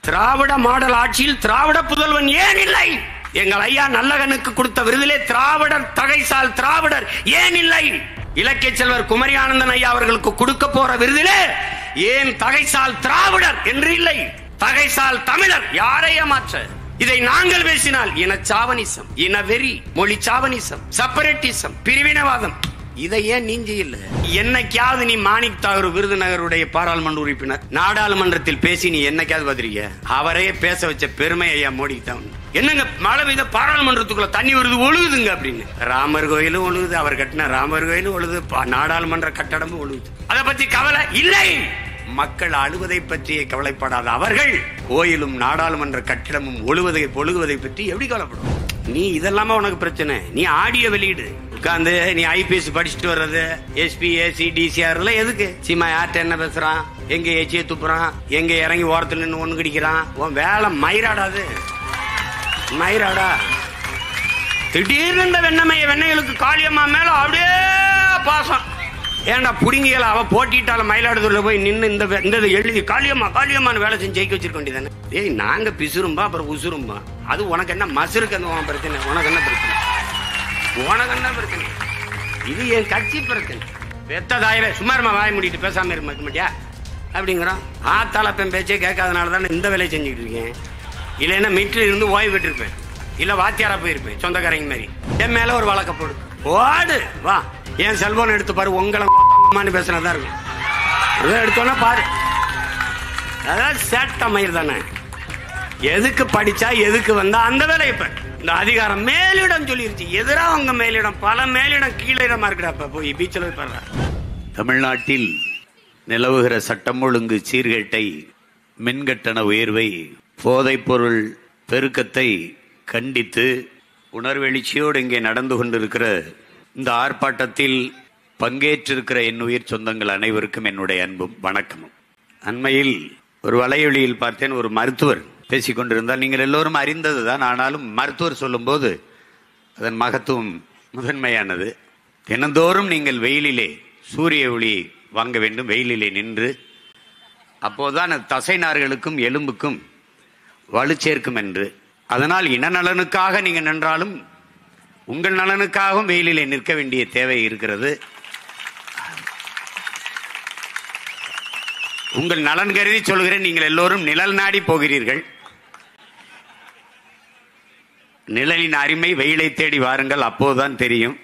திராவிட model ஆட்சியில் திராவிட புதல்வன் ஏன் இல்லை? எங்கள் ஐயா நல்லகனுக்கு கொடுத்த விருதிலே திராவிடர் தகைசால் திராவிடர் ஏன் இல்லை? இலக்கிய செல்வர் குமரி ஆனந்தன் ஐயா அவர்களுக்கு கொடுக்க போற விருதிலே ஏன் தகைசால் திராவிடர் என்று இல்லை? தகைசால் தமிழர் யாரை ஏமாற்ற? இதை நாங்கள் பேசினால் இனச்சாவனிசம், இனவெறி, மொழி சாவனிசம், செப்பரேட்டிசம், பிரிவினவாதம். இதை ஏன் நீ செய்யல? என்னைக்காவது நீ மாணிக் தாகூர் விருதுநகருடைய பாராளுமன்ற உறுப்பினர் நாடாளுமன்றத்தில் பேசி நீ என்னைக்காவது பதிரிக்க? அவரையே பேச வச்ச பெருமை ஐயா மோடி தான். என்னங்க மழை பெய்த பாராளுமன்றத்துக்குள்ள தண்ணி வருது ஒழுகுதுங்க அப்படின்னு. ராமர் கோயிலும் ஒழுகுது, அவர் கட்டின ராமர் கோயிலும் ஒழுகுது, நாடாளுமன்ற கட்டடமும் ஒழுகுது. அதை பத்தி கவலை இல்லை. மக்கள் அழுவதை பற்றி கவலைப்படாத அவர்கள் கோயிலும் நாடாளுமன்ற கட்டிடமும் ஒழுகுவதை பற்றி எப்படி கவலைப்படும்? நீ இதெல்லாம உனக்கு பிரச்சனை. நீ ஆடியோ வெளியிடு, உட்கார்ந்து நீ ஐபிஎஸ் படிச்சுட்டு வர்றது, எஸ்பி ஏசி டிசிஆர் எதுக்கு? சீமா யார்ட்ட என்ன பேசுறான், எங்க ஏச்சியை துப்புறான், எங்க இறங்கி ஓரத்துல நின்று ஒண்ணு கடிக்கிறான். உன் வேலை மயிராடாது, மயிராடா. திடீர்னு இந்த வெண்ணைகளுக்கு காளியம்மா மேல அப்படியே பாசம். ஏன்டா புடிங்கியல அவ போட்டிட்டால மயிலாடுதுறையில போய் நின்று இந்த எழுதி காளியம்மா காளியம்மான்னு வேலை செஞ்சு ஜெயிக்க வச்சிருக்க வேண்டியதானே? ஏய், நாங்க பிசுரும்பா அப்புறம் உசுரும்பா. அது உனக்கு என்ன மசுருக்கு அந்த பிரச்சனை? உனக்கு என்ன பிரச்சனை? உனக்கு என்ன பிரச்சனை? இது என் கட்சி பிரச்சனை. பெத்ததாயவே சும்மாருமா வாய் முடிட்டு பேசாம இருக்க மாட்டியா அப்படிங்கிறோம். ஆத்தாளப்பன் பேச்சே கேட்காதனால தானே இந்த வேலையை செஞ்சுக்கிட்டு இருக்கேன். இல்லைன்னா மீட்டில் இருந்து ஓய்வு பெற்றிருப்பேன், இல்ல வாத்தியாரா போயிருப்பேன் சொந்தக்காரங்க மாதிரி. என் மேல ஒரு வழக்க போடு, ஓடு வா. என் செல்போன் எடுத்து பாரு, உங்களை பேசுனதா இருக்கும். எடுத்தோன்னா பாரு, அதாவது சேட்ட மயிர் தானே. எதுக்கு படிச்சா எதுக்கு வந்தா அந்த வேலையை பாரு. இந்த அதிகாரம் மேலிடம் சொல்லிருச்சு, எதிரா உங்க மேலிடம், பல மேலிடம் கீழிடமா இருக்குடா. போய் பீச்சில் போய் பாரு. தமிழ்நாட்டில் நிலவுகிற சட்டம் ஒழுங்கு சீர்கேட்டை, மின்கட்டண உயர்வை, போதைப் பொருள் பெருக்கத்தை கண்டித்து உணர்வெழுச்சியோடு இங்கே நடந்து கொண்டிருக்கிற இந்த ஆர்ப்பாட்டத்தில் பங்கேற்றிருக்கிற என் உயிர் சொந்தங்கள் அனைவருக்கும் என்னுடைய அன்பும் வணக்கமும். அண்மையில் ஒரு வலையொலியில் பார்த்தேன், ஒரு மருத்துவர் பேசிக் கொண்டிருந்தால், நீங்கள் எல்லோரும் அறிந்ததுதான், ஆனாலும் மருத்துவர் சொல்லும் போது அதன் மகத்துவம் முதன்மையானது. தினந்தோறும் நீங்கள் வெயிலிலே சூரிய ஒளி வாங்க வேண்டும், வெயிலிலே நின்று, அப்போதுதான் தசை நார்களுக்கும் எலும்புக்கும் வலு சேர்க்கும் என்று. அதனால் இன நலனுக்காக நீங்க நின்றாலும் உங்கள் நலனுக்காகவும் வெயிலிலே நிற்க வேண்டிய தேவை இருக்கிறது. உங்கள் நலன் கருதி சொல்கிறேன், நீங்கள் எல்லோரும் நிழல் நாடி போகிறீர்கள். நிழலின் அருமை, வெயிலை தேடி வாருங்கள், அப்போதுதான் தெரியும்.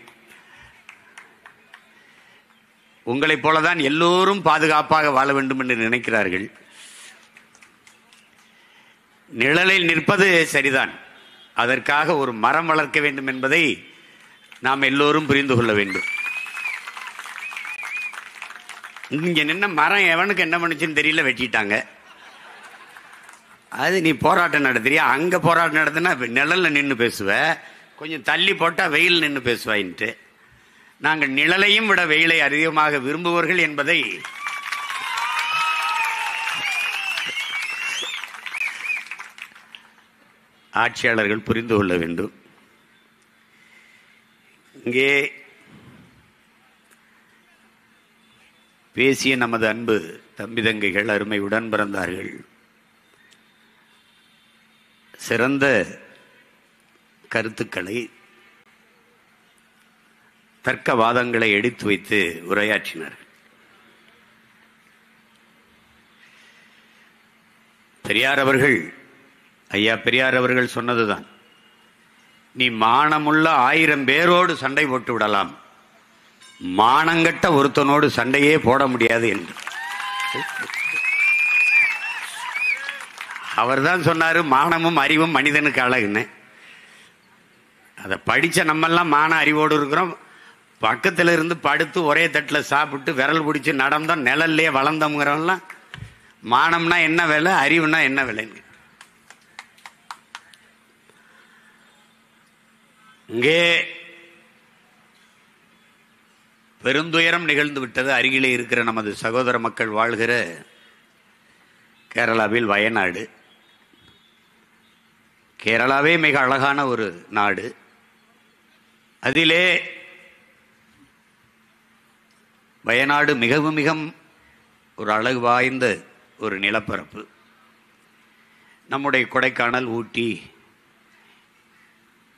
உங்களைப் போலதான் எல்லோரும் பாதுகாப்பாக வாழ வேண்டும் என்று நினைக்கிறார்கள். நிழலில் நிற்பது சரிதான், அதற்காக ஒரு மரம் வளர்க்க வேண்டும் என்பதை நாம் எல்லோரும் புரிந்து கொள்ள வேண்டும். இங்க நின்ன மரம் எவனுக்கு என்ன பண்ணுச்சுன்னு தெரியல, வெட்டிட்டாங்க. அது நீ போராட்டம் நடத்துறியா? அங்க போராட்டம் நடத்தினா நிழல்ல நின்று பேசுவ, கொஞ்சம் தள்ளி போட்டா வெயில் நின்று பேசுவாயின்ட்டு. நாங்கள் நிழலையும் விட வெயிலை அதிகமாக விரும்புவர்கள் என்பதை ஆட்சியாளர்கள் புரிந்து கொள்ள வேண்டும். இங்கே பேசிய நமது அன்பு தம்பி தங்கைகள், அருமை உடன் பிறந்தார்கள், சிறந்த கருத்துக்களை, தர்க்கவாதங்களை எடுத்து வைத்து உரையாற்றினார்கள். பெரியார் அவர்கள், ஐயா பெரியார் அவர்கள் சொன்னதுதான், நீ மானமுள்ள 1000 பேரோடு சண்டை போட்டு விடலாம், மானங்கட்ட ஒருத்தனோடு சண்டையே போட முடியாது என்று. அவர் தான் சொன்னாரு, மானமும் அறிவும் மனிதனுக்கு அழகுன்னு. அதை படிச்ச நம்மெல்லாம் மான அறிவோடு இருக்கிறோம். பக்கத்துல இருந்து படுத்து ஒரே தட்டில் சாப்பிட்டு விரல் பிடிச்சி நடந்தோம், நிழல்லையே வளர்ந்தோங்கிறவெல்லாம் மானம்னா என்ன வேலை, அறிவுனா என்ன வேலைன்னு. இங்கே பெருந்துயரம் நிகழ்ந்து விட்டது. அருகிலே இருக்கிற நமது சகோதர மக்கள் வாழ்கிற கேரளாவில் வயநாடு. கேரளாவே மிக அழகான ஒரு நாடு. அதிலே வயநாடு மிகவும் மிகவும் ஒரு அழகு வாய்ந்த ஒரு நிலப்பரப்பு. நம்முடைய கொடைக்கானல், ஊட்டி,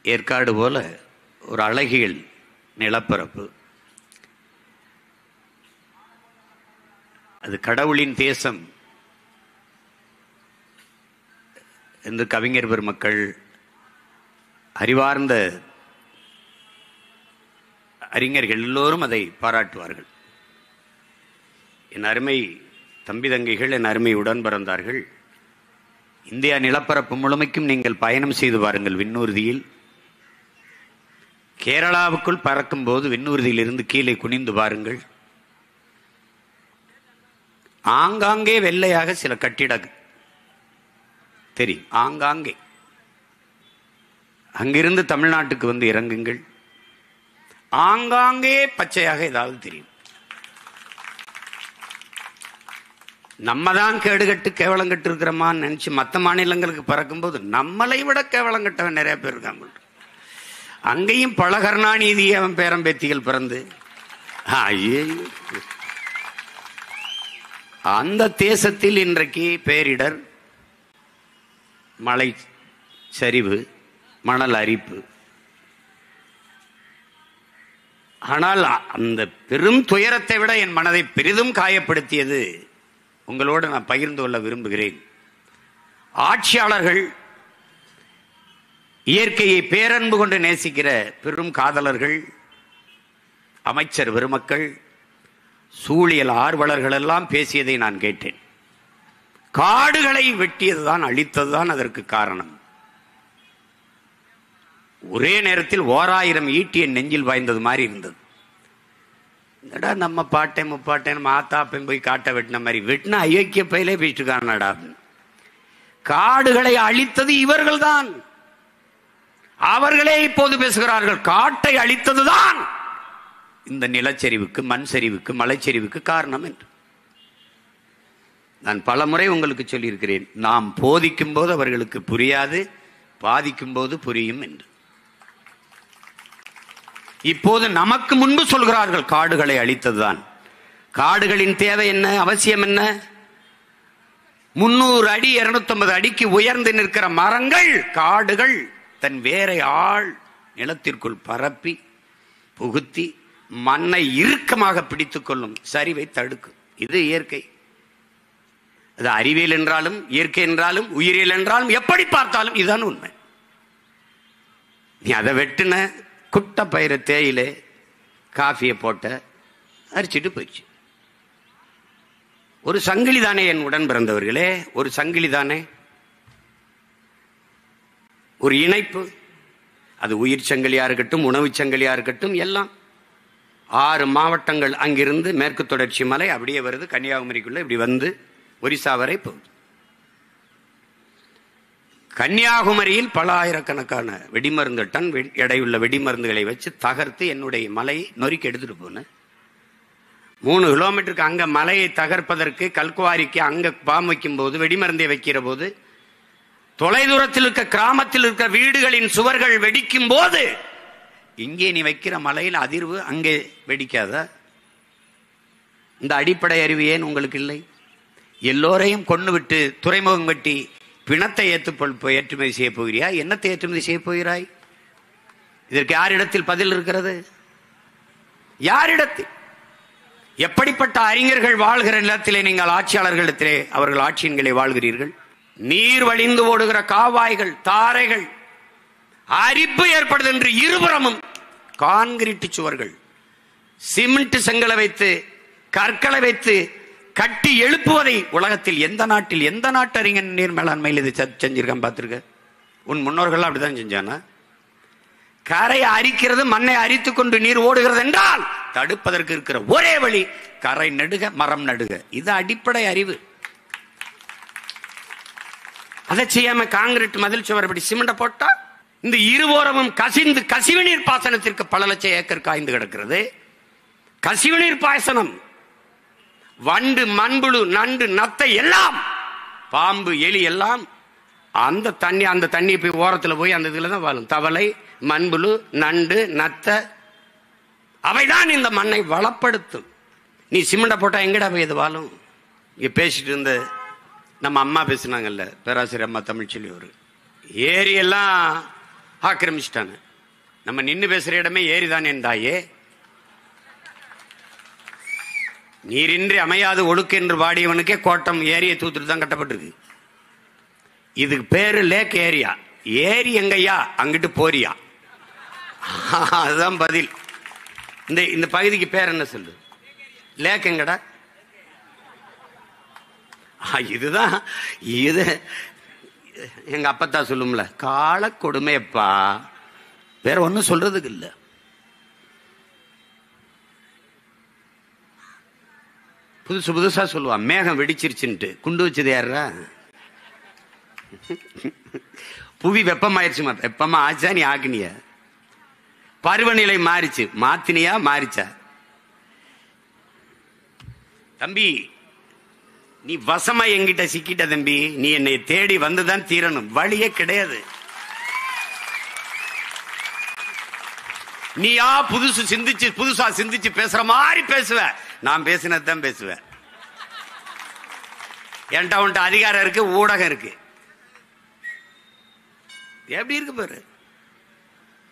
ஏற்காடு போல ஒரு அழகியல் நிலப்பரப்பு. அது கடவுளின் தேசம் என்று கவிஞர் பெருமக்கள், அறிவார்ந்த அறிஞர்கள் எல்லோரும் அதை பாராட்டுவார்கள். என் அருமை தம்பி தங்கைகள், என் அருமை உடன் பிறந்தார்கள், இந்தியா நிலப்பரப்பு முழுமைக்கும் நீங்கள் பயணம் செய்து பாருங்கள். விண்ணூர்தியில் கேரளாவுக்குள் பறக்கும் போது விண்ணூர்தியிலிருந்து கீழே குனிந்து பாருங்கள். ஆங்காங்கே வெள்ளையாக சில கட்டிட தெரியும், ஆங்காங்கே. அங்கிருந்து தமிழ்நாட்டுக்கு வந்து இறங்குங்கள், ஆங்காங்கே பச்சையாக ஏதாவது தெரியும். நம்ம தான் கேடுகட்டு கேவலங்கட்டு இருக்கிறோமான்னு நினைச்சு மற்ற மாநிலங்களுக்கு பறக்கும்போது நம்மளை விட கேவலங்கட்டவன் நிறைய பேர் இருக்காங்க. அங்கேயும் பல கருணாநிதி அவன் பேரம்பேத்திகள் பிறந்து அந்த தேசத்தில் இன்றைக்கு பேரிடர், மழை சரிவு, மணல் அரிப்பு. ஆனால் அந்த பெரும் துயரத்தை விட என் மனதை பெரிதும் காயப்படுத்தியது உங்களோடு நான் பகிர்ந்து கொள்ள விரும்புகிறேன். ஆட்சியாளர்கள், இயற்கையை பேரன்பு கொண்டு நேசிக்கிற பெரும் காதலர்கள், அமைச்சர் பெருமக்கள், சூழியல் ஆர்வலர்கள் எல்லாம் பேசியதை நான் கேட்டேன். காடுகளை வெட்டியதுதான், அழித்ததுதான் அதற்கு காரணம். ஒரே நேரத்தில் 1000 ஈட்டிய நெஞ்சில் வாய்ந்தது மாதிரி இருந்தது. என்னடா நம்ம பாட்டை முப்பாட்டை மாத்தாப்பையும் போய் காட்ட வெட்டின மாதிரி வெட்டின ஐக்கிய பயிலே பேசிட்டு காணடா. காடுகளை அழித்தது இவர்கள் தான். அவர்களே இப்போது பேசுகிறார்கள், காட்டை அழித்ததுதான் இந்த நிலச்சரிவுக்கு, மண் சரிவுக்கு, மலைச்சரிவுக்கு காரணம் என்று. நான் பல முறை உங்களுக்கு சொல்லியிருக்கிறேன், நாம் போதிக்கும் போது அவர்களுக்கு புரியாது, பாதிக்கும் போது புரியும் என்று. இப்போது நமக்கு முன்பு சொல்கிறார்கள் காடுகளை அழித்ததுதான். காடுகளின் தேவை என்ன, அவசியம் என்ன? 300 அடி 250 அடிக்கு உயர்ந்து நிற்கிற மரங்கள், காடுகள் தன் வேரை ஆள் நிலத்திற்குள் பரப்பி புகுத்தி மண்ணை இறுக்கமாக பிடித்துக் கொள்ளும், சரிவை தடுக்கும். இது இயற்கை. அது அறிவியல் என்றாலும், இயற்கை என்றாலும், உயிரியல் என்றாலும், எப்படி பார்த்தாலும் இதுதான் உண்மை. நீ அதை வெட்டுன குட்ட பயிர தேயிலே காஃபியை போட்ட அரிச்சிட்டு போயிடுச்சு. ஒரு சங்கிலி தானே என் உடன் பிறந்தவர்களே, ஒரு சங்கிலி தானே, ஒரு இணைப்பு. அது உயிர் சங்கிலியா இருக்கட்டும், உணவு சங்கிலியா இருக்கட்டும், எல்லாம் 6 மாவட்டங்கள் அங்கிருந்து மேற்கு தொடர்ச்சி மலை அப்படியே வருது, கன்னியாகுமரிக்குள்ள இப்படி வந்து ஒரிசா வரை போகுது. கன்னியாகுமரியில் பல ஆயிரக்கணக்கான வெடிமருந்து டன் எடையுள்ள வெடிமருந்துகளை வச்சு தகர்த்து என்னுடைய மலையை நொறுக்கி எடுத்துட்டு போனேன். 3 கிலோமீட்டருக்கு அங்க மலையை தகர்ப்பதற்கு, கல்குவாரிக்கு அங்க பாம் வைக்கும் போது, வெடிமருந்தை வைக்கிற போது, தொலைதூரத்தில் இருக்க கிராமத்தில் இருக்க வீடுகளின் சுவர்கள் வெடிக்கும் போது, இங்கே நீ வைக்கிற மலையில் அதிர்வு அங்கே வெடிக்காத? இந்த அடிப்படை அறிவு ஏன் உங்களுக்கு இல்லை? எல்லோரையும் கொண்டு விட்டு துறைமுகம் வெட்டி பிணத்தை ஏற்றுமதி செய்ய போகிறாயா? என்னத்தை ஏற்றுமதி செய்ய போகிறாய்? இதற்கு யாரிடத்தில் பதில் இருக்கிறது? யாரிடத்தில்? எப்படிப்பட்ட அறிஞர்கள் வாழ்கிற நிலத்திலே நீங்கள் ஆட்சியாளர்களிடத்திலே, அவர்கள் ஆட்சியின்களை வாழ்கிறீர்கள்? நீர் வழிந்து ஓடுகிற காவாய்கள், தாரைகள், அரிப்பு ஏற்படுது என்று இருபுறமும் கான்கிரீட் சுவர்கள், சிமெண்ட் செங்கலை வைத்து, கற்களை வைத்து கட்டி எழுப்புவதை உலகத்தில் எந்த நாட்டில், எந்த நாட்டு அறிஞர் நீர் மேலாண்மையில் இது செஞ்சிருக்கான் பார்த்திருக்க? உன் முன்னோர்கள் அப்படிதான் செஞ்சானா? கரையை அரிக்கிறது, மண்ணை அரித்துக் கொண்டு நீர் ஓடுகிறது என்றால் தடுப்பதற்கு இருக்கிற ஒரே வழி கரை நடுக, மரம் நடுக. இது அடிப்படை அறிவு. அதை செய்யாம காங்கிரீட் மதில் சுவர் இப்படி சிமெண்ட போட்டா இந்த இருவோரமும் கசிந்து கசிவு நீர் பாசனத்திற்கு பல லட்சம் ஏக்கர் காய்ந்து கிடக்கிறது. கசிவு நீர் பாசனம், வண்டு, மண்புழு, நண்டு, நத்தை எல்லாம், பாம்பு, எலி எல்லாம் அந்த தண்ணி போய் ஓரத்தில் போய் அந்த இதுல தான் வாழும். தவளை, மண்புழு, நண்டு, நத்தை, அவைதான் இந்த மண்ணை வளப்படுத்தும். நீ சிமெண்ட போட்டா எங்கடா போய் இது வாழும்? இங்க பேசிட்டு இருந்த நம்ம அம்மா பேசினாங்கல்ல, பேராசிரியர் அம்மா தமிழ்ச்செல்வி அவரு, ஏரியெல்லாம் ஆக்கிரமிச்சிட்டாங்க. நம்ம நின்று பேசுற இடமே ஏரிதான் என் தாயே. நீரின்றி அமையாது ஒழுக்கு என்று பாடியவனுக்கே கோட்டம் ஏரியை தூத்துட்டு தான் கட்டப்பட்டிருக்கு. இதுக்கு பேரு லேக் ஏரியா. ஏரி எங்கய்யா? அங்கிட்டு போறியா? அதுதான் பதில். இந்த பகுதிக்கு பேர் என்ன சொல்லு? லேக் எங்கடா? இதுதான். இது எங்க அப்பத்தா சொல்லும்ல, கால கொடுமைப்பா, வேற ஒன்னும் சொல்றதுக்கு இல்ல. புதுசு புதுசா சொல்லுவான். மேகம் வெடிச்சிருச்சுன்ட்டு குண்டு வச்சது யாரா? புவி வெப்பமாயிருச்சுமா. வெப்பமா ஆச்சா? நீ ஆக்குனிய? பருவநிலை மாறிச்சு, மாத்தினியா மாறிச்சா? தம்பி, நீ வசமா எங்கிட்ட சிக்கிட்ட தம்பி. நீ என்னை தேடி வந்துதான் தீரணும், வழியே கிடையாது. நீயா புதுசா சிந்திச்சு பேசுற மாதிரி பேசுவ. நான் பேசினதான் பேசுவேன். என்கிட்ட உன்ட்ட அதிகாரம் இருக்கு, ஊடகம் இருக்கு. எப்படி இருக்கு பாரு.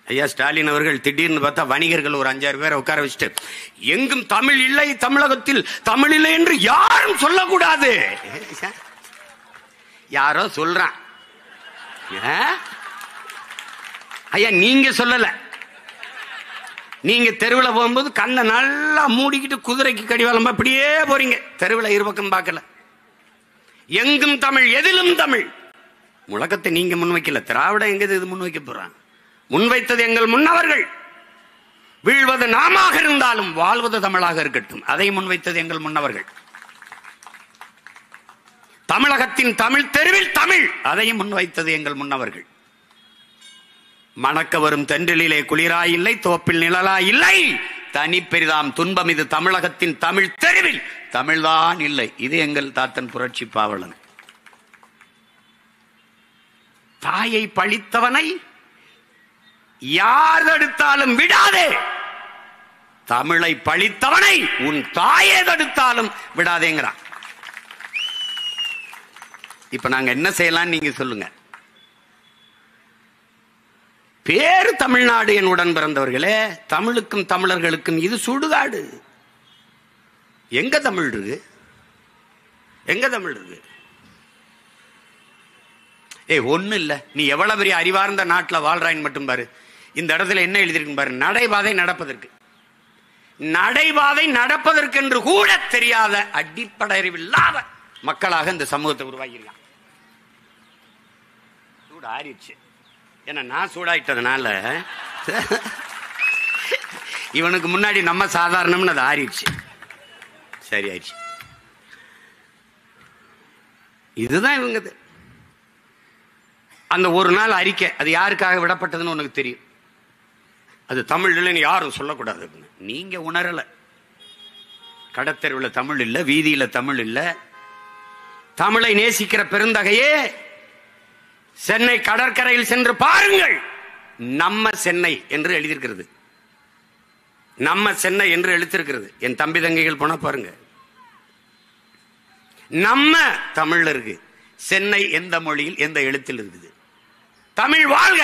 ஐயா ஸ்டாலின் அவர்கள் திடீர்னு பார்த்தா வணிகர்கள் ஒரு 5-6 பேரை உட்கார வச்சுட்டு, எங்கும் தமிழ் இல்லை, தமிழகத்தில் தமிழ் இல்லை என்று யாரும் சொல்லக்கூடாது. யாரோ சொல்றான். ஐயா நீங்க சொல்லல. நீங்க தெருவில் போகும்போது கண்ணை நல்லா மூடிக்கிட்டு குதிரைக்கு கடிவாளம் அப்படியே போறீங்க. தெருவில் இருபக்கம் பார்க்கல. எங்கும் தமிழ், எதிலும் தமிழ். முழக்கத்தை நீங்க முன்வைக்கல. திராவிட எங்க இது முன்வைக்க போறான்? முன்வைத்தது எங்கள் முன்னவர்கள். வீழ்வது நாமாக இருந்தாலும் வாழ்வது தமிழாக இருக்கட்டும், அதை முன்வைத்தது எங்கள் முன்னவர்கள். தமிழகத்தின் தமிழ் தெருவில் தமிழ், அதையும் முன்வைத்தது எங்கள் முன்னவர்கள். மணக்க வரும் தென்றலிலே குளிராய் இல்லை, தோப்பில் நிழலாய் இல்லை, தனி பெரிதாம் துன்பம் இது தமிழகத்தின் தமிழ் தெருவில் தமிழ்தான் இல்லை. இது எங்கள் தாத்தன் புரட்சி பாவலன். தாயை பழித்தவனை யார் தடுத்தாலும் விடாதே, தமிழை பழித்தவனை உன் தாயே தடுத்தாலும் விடாதேங்கிறான். இப்ப நாங்க என்ன செய்யலாம் நீங்க சொல்லுங்க. பேரு தமிழ்நாடு என் உடன் பிறந்தவர்களே. தமிழுக்கும் தமிழர்களுக்கும் இது சுடுகாடு. எங்க தமிழ் இருக்கு? எங்க தமிழ் இருக்கு? ஒண்ணு இல்ல. நீ எவ்வளவு பெரிய அறிவார்ந்த நாட்டில் வாழ்றாயின்னு மட்டும் பாரு. இந்த இடத்துல என்ன எழுதியிருக்கு பாரு. நடைபாதை நடப்பதற்கு. நடைபாதை நடப்பதற்கு என்று கூட தெரியாத அடிப்படை அறிவில்லாத மக்களாக இந்த சமூகத்தை உருவாகியிருக்கான். சூடு ஆறிடுச்சு. ஏன்னா நான் சூடாயிட்டதுனால இவனுக்கு முன்னாடி நம்ம சாதாரணம்னு அது ஆறிடுச்சு. சரி ஆயிடுச்சு. இதுதான் இவங்க. அந்த ஒரு நாள் அறிக்கை அது யாருக்காக விடப்பட்டதுன்னு உனக்கு தெரியும். அது தமிழ் இல்லைன்னு யாரும் சொல்லக்கூடாது. நீங்க உணரல. கடத்தெருவில் தமிழ் இல்ல, வீதியில தமிழ் இல்ல. தமிழை நேசிக்கிற பெருந்தகையே, சென்னை கடற்கரையில் சென்று பாருங்கள். நம்ம சென்னை என்று எழுதியிருக்கிறது. நம்ம சென்னை என்று எழுத்திருக்கிறது. என் தம்பி தங்கைகள் போனா பாருங்க. நம்ம தமிழ்ல இருக்கு. சென்னை எந்த மொழியில் எந்த எழுத்தில் இருக்குது? தமிழ் வாழ்க.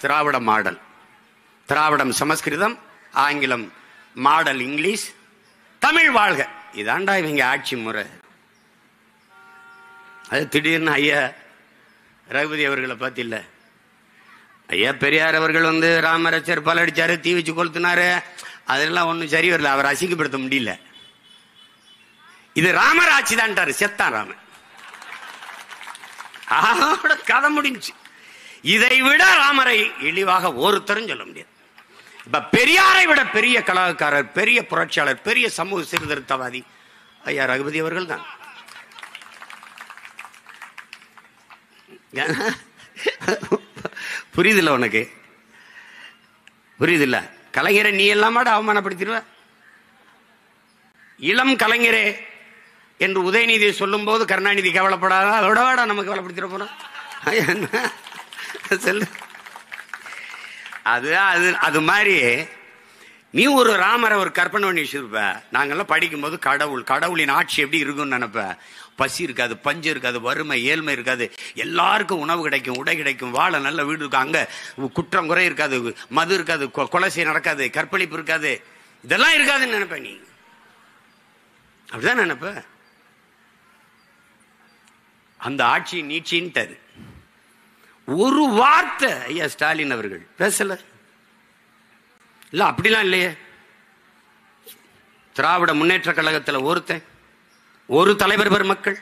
திராவிட மாடல். திராவிடம் சமஸ்கிருதம், ஆங்கிலம் மாடல் இங்கிலீஷ், தமிழ் வாழ்க. இதாண்டா இவங்க ஆட்சி முறை. அது திடீர்னு ஐயா ரகுபதி அவர்களை பார்த்தில்ல. ஐயா பெரியார் அவர்கள் ராமரச்சர் பலடிச்சாரு, தீ வச்சு கொளுத்தினாரு. அதெல்லாம் ஒன்றும் சரி வரல. அவர் அசிங்கப்படுத்த முடியல. இது ராமர் ஆட்சி தான்ட்டாரு. செத்தான் ராமன். கதை முடிஞ்சு. இதை விட ராமரை இழிவாக ஒருத்தரும் சொல்ல முடியாது. இப்ப பெரியாரை விட பெரிய கலாக்காரர், பெரிய புரட்சியாளர், பெரிய சமூக சீர்திருத்தவாதி ஐயா ரகுபதி அவர்கள் தான். புரியுதில்ல உனக்கு? புரியுதில்ல? கலைஞரை நீ எல்லாமாட அவமானப்படுத்திடுவ. இளம் கலைஞரே என்று உதயநிதியை சொல்லும் போது கருணாநிதி கவலைப்படாத, அதோட வாடா நம்ம கவலைப்படுத்திட போறோம். அது அது மாதிரி நீ ஒரு ராமரை ஒரு கற்பனை பண்ணி வச்சிருப்ப. நாங்கெல்லாம் படிக்கும் போது கடவுளின் ஆட்சி எப்படி இருக்கும்னு நினைப்ப. பசி இருக்காது, பஞ்சம் இருக்காது, வறுமை ஏழ்மை இருக்காது, எல்லாருக்கும் உணவு கிடைக்கும், உடை கிடைக்கும், வாழ நல்ல வீடு இருக்கும், அங்க குற்றம் குறை இருக்காது, மது இருக்காது, கொலைசை நடக்காது, கற்பழிப்பு இருக்காது, இதெல்லாம் இருக்காதுன்னு நினைப்ப. நீ அப்படிதான் நினைப்ப. அந்த ஆட்சி நீட்சின்ட்டாரு. ஒரு வார்த்தை ஐயா ஸ்டாலின் அவர்கள் பேசல. இல்ல அப்படிலாம் இல்லையே. திராவிட முன்னேற்ற கழகத்தில் ஒருத்தன், ஒரு தலைவர் பெருமக்கள்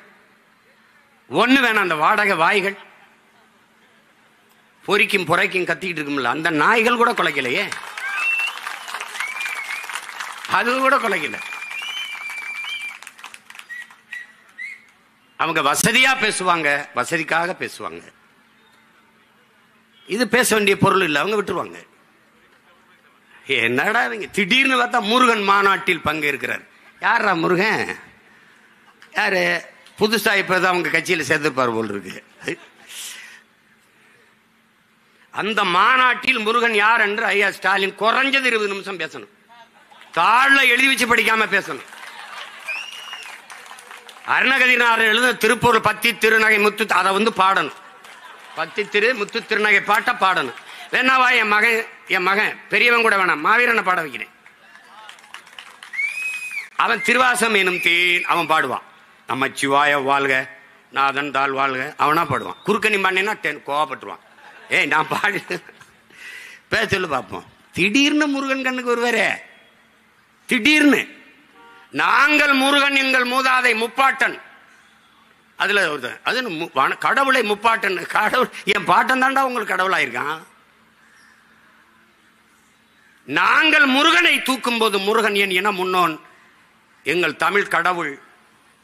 ஒண்ணு வேணாம். அந்த வாடகை வாய்கள் பொறிக்கும் புரைக்கும் கத்திக்கிட்டு இருக்கும்ல, அந்த நாய்கள் கூட கொலைக்கலையே. அது கூட கொலைக்கல. அவங்க வசதியா பேசுவாங்க, வசதிக்காக பேசுவாங்க. இது பேச வேண்டிய பொருள் இல்லை, அவங்க விட்டுருவாங்க. என்னடா இவங்க திடீர்னு பார்த்தா முருகன் மாநாட்டில் பங்கேற்கிறார். யாரா முருகன்? யாரு? புதுசா இப்பதான் அவங்க கட்சியில சேர்த்துப்பார் போல் இருக்கு. அந்த மாநாட்டில் முருகன் யார் என்று ஐயா ஸ்டாலின் குறைஞ்சது 20 நிமிஷம் பேசணும். தாழ்ல எழுதி வச்சு படிக்காம பேசணும். அருணகிரிநாதர் எழுத திருப்பூர் பத்தி திருநகை முத்து அதை பாடணும். பத்தி திரு முத்து திருநகை பாட்ட பாடணும். வேணாவா என் மகன் பெரியவன் கூட வேணாம், மாவீரனை பாட வைக்கிறேன். அவன் திருவாசம் எனும் தேன் அவன் பாடுவான். நம்ம சிவாய வாழ்க, நாதன் தாழ் வாழ்க, அவனா பாடுவான். குறுக்கணி பாண்டினா கோவப்பட்டுருவான். ஏய் நான் பாடு பேசல பார்ப்போம். திடீர்னு முருகன் கண்ணுக்கு வருவாரே, திடீர்னு. நாங்கள் முருகன் எங்கள் மூதாதை முப்பாட்டன், அதுல அது கடவுளை முப்பாட்டன். கடவுள் என் பாட்டன் தாண்டா உங்களுக்கு கடவுளாயிருக்கான். நாங்கள் முருகனை தூக்கும் போது முருகன் என் இன முன்னோன், எங்கள் தமிழ் கடவுள்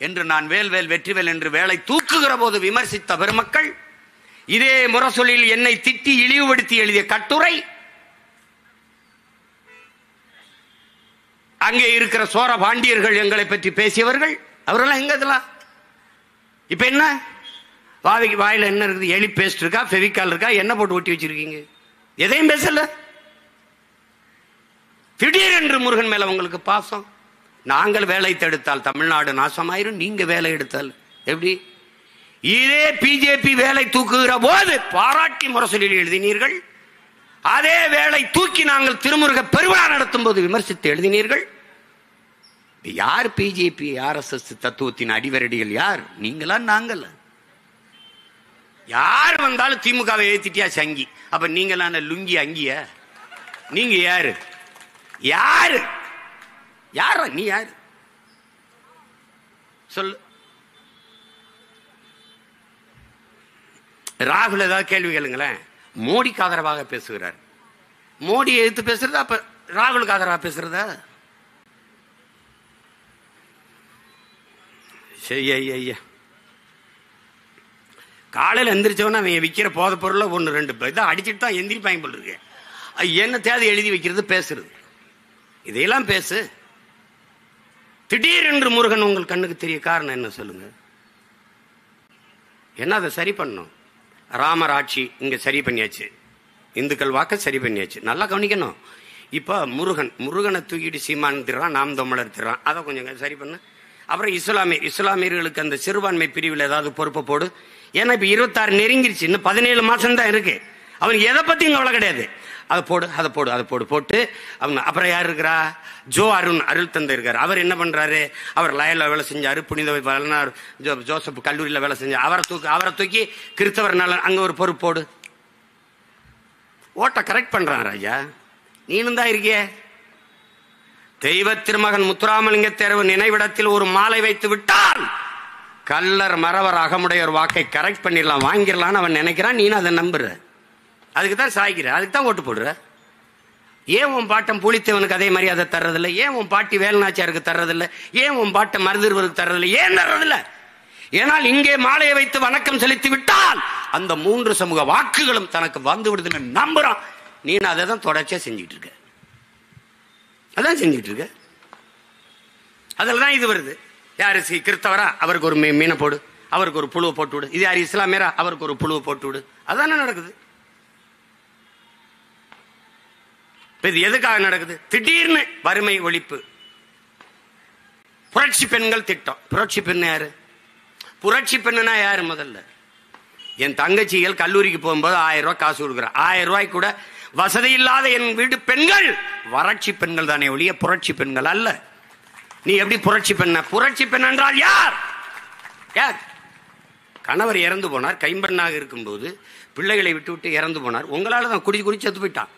என்று நான் வேல்வேல் வெற்றிவேல் என்று வேலை தூக்குகிற போது விமர்சித்த பெருமக்கள் இதே முரசொலியில் என்னை திட்டி இழிவுபடுத்தி எழுதிய கட்டுரை, அங்கே இருக்கிற சோர பாண்டியர்கள் எங்களை பற்றி பேசியவர்கள், அவரெல்லாம் எங்க இதெல்லாம்? இப்ப என்ன வாயில என்ன இருக்குது? எலி பேஸ்ட் இருக்கா, ஃபெவிகால் இருக்கா, என்ன போட்டு ஒட்டி வச்சிருக்கீங்க? எதையும் பேசல. திடீரென்று முருகன் மேல உங்களுக்கு பாசம். நாங்கள் வேலை தடுத்தால் தமிழ்நாடு நாசமாயிரும், நீங்க வேலை எடுத்தால் எப்படி? இதே பிஜேபி வேலை தூக்குகிற போது பாராட்டி முரசொலியில் எழுதினீர்கள். அதே வேலை தூக்கி நாங்கள் திருமுருக பெருவிழா நடத்தும் போது விமர்சித்து எழுதினீர்கள். யார் பிஜேபி RSS தத்துவத்தின் அடிவரடிகள்? யார்? நீங்களா நாங்கள? யார் வந்தாலும் திமுகவை ஏத்திட்டியா சங்கி. அப்ப நீங்களான லுங்கி அங்கிய? நீங்க யாரு? யாரு? யார நீ? யாரு சொல்லு. ராகுல் ஏதாவது கேள்வி கேளுங்களேன். மோடிக்கு ஆதரவாக பேசுகிறார். மோடியை எதிர்த்து பேசுறது அப்ப ராகுலுக்கு ஆதரவாக பேசுறதா? ஐயா காலையில் எந்திரிச்சவன அவன் விற்கிற போத பொருளை 1-2 இதை அடிச்சுட்டு தான் எந்திரிப்பாங்க போல் இருக்கு. என்ன தேதி எழுதி வைக்கிறது, பேசுறது, இதையெல்லாம் பேசு. திடீரென்று முருகன் உங்கள் கண்ணுக்கு தெரிய காரணம் என்ன சொல்லுங்க? என்ன அதை சரி பண்ணும்? ராமர் ஆட்சி இங்க சரி பண்ணியாச்சு, இந்துக்கள் வாக்க சரி பண்ணியாச்சு. நல்லா கவனிக்கணும். இப்ப முருகனை தூக்கிட்டு சீமான் திறான், நாம் தமிழர் திறான், அதை கொஞ்சம் சரி பண்ணு. அப்புறம் இஸ்லாமியர்களுக்கு அந்த சிறுபான்மை பிரிவில் ஏதாவது பொறுப்பை போடு. ஏன்னா இப்ப 26 நெருங்கிருச்சு, இன்னும் 17 மாசம் தான் இருக்கு. அவனுக்கு எதை பத்தியும் கவலை கிடையாது. அதை போடு போட்டு அவங்க. அப்புறம் யார் இருக்கிறா? ஜோ அருள் தந்தை இருக்காரு. அவர் என்ன பண்றாரு? அவர் லயல்ல வேலை செஞ்சாரு, புனித ஜோசப் கல்லூரியில் வேலை செஞ்சாரு. அவரை தூக்கி கிறிஸ்தவர் நல அங்க ஒரு பொறுப்பு போடு. ஓட்ட கரெக்ட் பண்றான் ராஜா. நீனும் தான் இருக்கிய. தெய்வ திருமகன் முத்துராமலிங்க தேர்வு நினைவிடத்தில் ஒரு மாலை வைத்து விட்டால் கல்லர் மறவர் அகமுடையோர் வாக்கை கரெக்ட் பண்ணிடலாம், வாங்கிடலான்னு அவன் நினைக்கிறான். நீனும் அதை நம்புற, அதுக்கு தான் சாய்க்கிற, அதுக்கு தான் ஓட்டு போடுற. ஏன் உன் பாட்டம் புளித்தவனுக்கு அதே மாதிரி அதை தர்றதில்லை? ஏன் உன் பாட்டி வேலுநாச்சியாருக்கு தர்றதில்லை? ஏன் உன் பாட்டை மருதிருவருக்கு தர்றதில்லை? ஏன் தர்றதில்லை? ஏனால் இங்கே மாலையை வைத்து வணக்கம் செலுத்தி விட்டால் அந்த 3 சமூக வாக்குகளும் தனக்கு வந்து விடுதுன்னு நம்புறான். நீ அதை தான் தொடர்ச்சியா செஞ்சுட்டு இருக்க. அதான் செஞ்சுட்டு இருக்க. அதுல தான் இது வருது. யாரு கிறிஸ்தவரா? அவருக்கு ஒரு மீனை போடு, அவருக்கு ஒரு புழுவை போட்டு விடு. இது யாரு இஸ்லாமியரா? அவருக்கு ஒரு புழுவை போட்டு விடு. அதானே நடக்குது. இது எதுக்காக நடக்குது? திடீர்னு வறுமை ஒழிப்பு, புரட்சி பெண்கள் திட்டம். புரட்சி பெண் யாரு? புரட்சி பெண்ணுனா யாரு? முதல்ல என் தங்கச்சிகள் கல்லூரிக்கு போகும்போது 1000 ரூபாய் காசு கொடுக்குறேன். 1000 ரூபாய் கூட வசதி இல்லாத என் வீட்டு பெண்கள் வறட்சி பெண்கள் தானே ஒழிய புரட்சி பெண்கள் அல்ல. நீ எப்படி புரட்சி பெண்ண? புரட்சி பெண் என்றால் யார்? யார்? கணவர் இறந்து போனார், கைம்பெண்ணாக இருக்கும்போது பிள்ளைகளை விட்டு விட்டு இறந்து போனார். உங்களால தான் குடிச்சு குடிச்சு செத்து போயிட்டான்.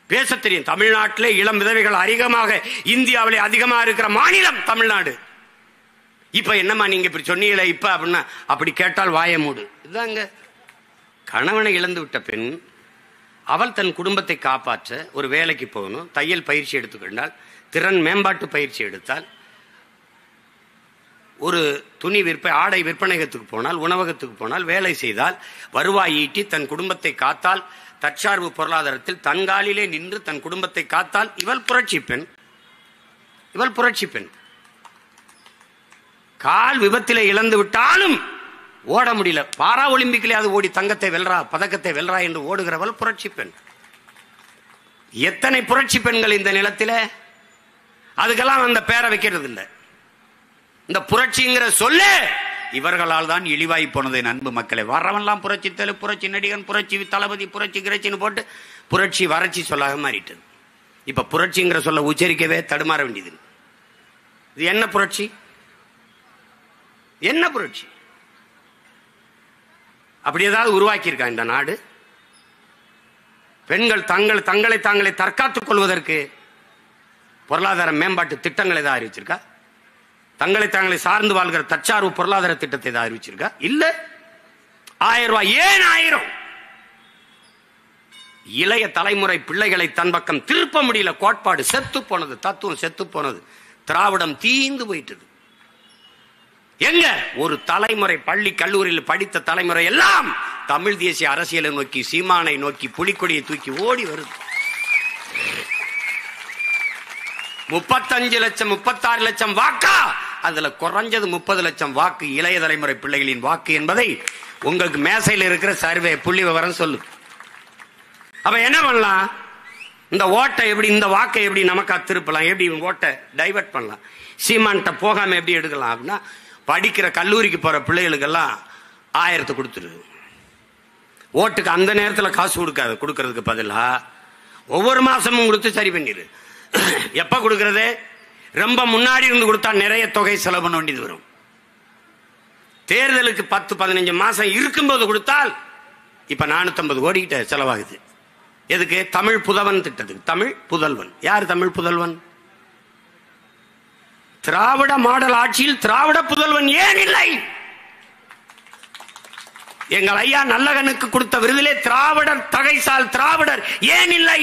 பேச தெரியும். தமிழ்நாட்டிலே இளம் விதவைகள் அதிகமாக, இந்தியாவிலே அதிகமாக இருக்கிற மாநிலம் தமிழ்நாடு. இப்ப என்னமா நீங்க இப்படி சொன்னீங்களே இப்ப அப்படின்னா, அப்படி கேட்டால் வாய மூடு. இதுதாங்க. கணவனை இழந்து விட்ட பெண் அவள் தன் குடும்பத்தை காப்பாற்ற ஒரு வேலைக்கு போகணும், தையல் பயிற்சி எடுத்துக்கொண்டால், திறன் மேம்பாட்டு பயிற்சி எடுத்தால், ஒரு துணி ஆடை விற்பனையகத்துக்கு போனால், உணவகத்துக்கு போனால், வேலை செய்தால், வருவாய் ஈட்டி தன் குடும்பத்தை காத்தால், தற்சார்பு பொருளாதாரத்தில் தன்காலிலே நின்று தன் குடும்பத்தை காத்தால், இவள் புரட்சி பெண். இவள் புரட்சி பெண். கால் விபத்திலே இழந்து விட்டாலும் ஓட முடியல, பாரா ஒலிம்பிக்கிலே அது ஓடி தங்கத்தை வெல்றா, பதக்கத்தை வெல்றா என்று ஓடுகிறவள் புரட்சி பெண். எத்தனை புரட்சி பெண்கள் இந்த நிலத்தில? அதுக்கெல்லாம் அந்த பேரை வைக்கிறது இல்லை. இந்த புரட்சிங்கிற சொல்ல இவர்களால் தான் இழிவாய் போனது. அன்பு மக்களை, வரவன்லாம் புரட்சி தலை, புரட்சி நடிகன், புரட்சி தளபதி, புரட்சி கிரச்சின்னு போட்டு புரட்சி வறட்சி சொல்லாக மாறிட்டது. இப்ப புரட்சிங்கிற சொல்ல உச்சரிக்கவே தடுமாற வேண்டியது. இது என்ன புரட்சி? என்ன புரட்சி? அப்படி ஏதாவது உருவாக்கி இருக்கா இந்த நாடு? பெண்கள் தங்களை தாங்களே தற்காத்துக் கொள்வதற்கு பொருளாதார மேம்பாட்டு திட்டங்களை தான் அறிவிச்சிருக்கா? தங்களை தாங்களை சார்ந்து வாழ்கிற தற்சார்பு பொருளாதார திட்டத்தை தான் அறிவிச்சிருக்கா? இல்ல. 1000 ரூபாய். ஏன் 1000? இளைய தலைமுறை பிள்ளைகளை தன் பக்கம் திருப்ப முடியல. கோட்பாடு செத்து போனது, தத்துவம் செத்து போனது, திராவிடம் தீந்து போயிட்டது. எங்க ஒரு தலைமுறை பள்ளி கல்லூரியில் படித்த தலைமுறை எல்லாம் தமிழ் தேசிய அரசியலை நோக்கி, சீமானை நோக்கி, புலிக்கொடியை தூக்கி ஓடி வருது. 35 லட்சம் 36 லட்சம் வாக்கா? அதுல குறைஞ்சது 30 லட்சம் வாக்கு இளைய தலைமுறை பிள்ளைகளின் வாக்கு என்பதை உங்களுக்கு மேசையில் இருக்கிற சர்வே புள்ளி விவரம் சொல்லு. அப்ப என்ன பண்ணலாம்? இந்த ஓட்டை எப்படி, இந்த வாக்கை எப்படி நமக்கு திருப்பலாம், எப்படி ஓட்டை டைவர்ட் பண்ணலாம், சீமான்ட்ட போகாம எப்படி எடுக்கலாம் அப்படின்னா, படிக்கிற கல்லூரிக்கு போற பிள்ளைகளுக்கெல்லாம் 1000 கொடுத்துரு. ஓட்டுக்கு அந்த நேரத்தில் காசு கொடுக்கறதுக்கு பதிலா ஒவ்வொரு மாசமும் கொடுத்து சரி பண்ணிடு. எப்ப கொடுக்கறது? ரொம்ப முன்னாடி இருந்து கொடுத்தா நிறைய தொகை செலவு பண்ண வேண்டியது வரும். தேர்தலுக்கு 10-15 மாசம் இருக்கும்போது கொடுத்தால் இப்ப 450 கோடி கிட்ட செலவாகுது. எதுக்கு? தமிழ் புதல்வன் திட்டத்துக்கு. தமிழ் புதல்வன் யார்? தமிழ் புதல்வன் திராவிட மாடல் ஆட்சியில் திராவிட புதல்வன் ஏன் இல்லை? எங்கள் ஐயா நல்லகனுக்கு கொடுத்த விருதிலே திராவிடர் தகைசால் திராவிடர் ஏன் இல்லை?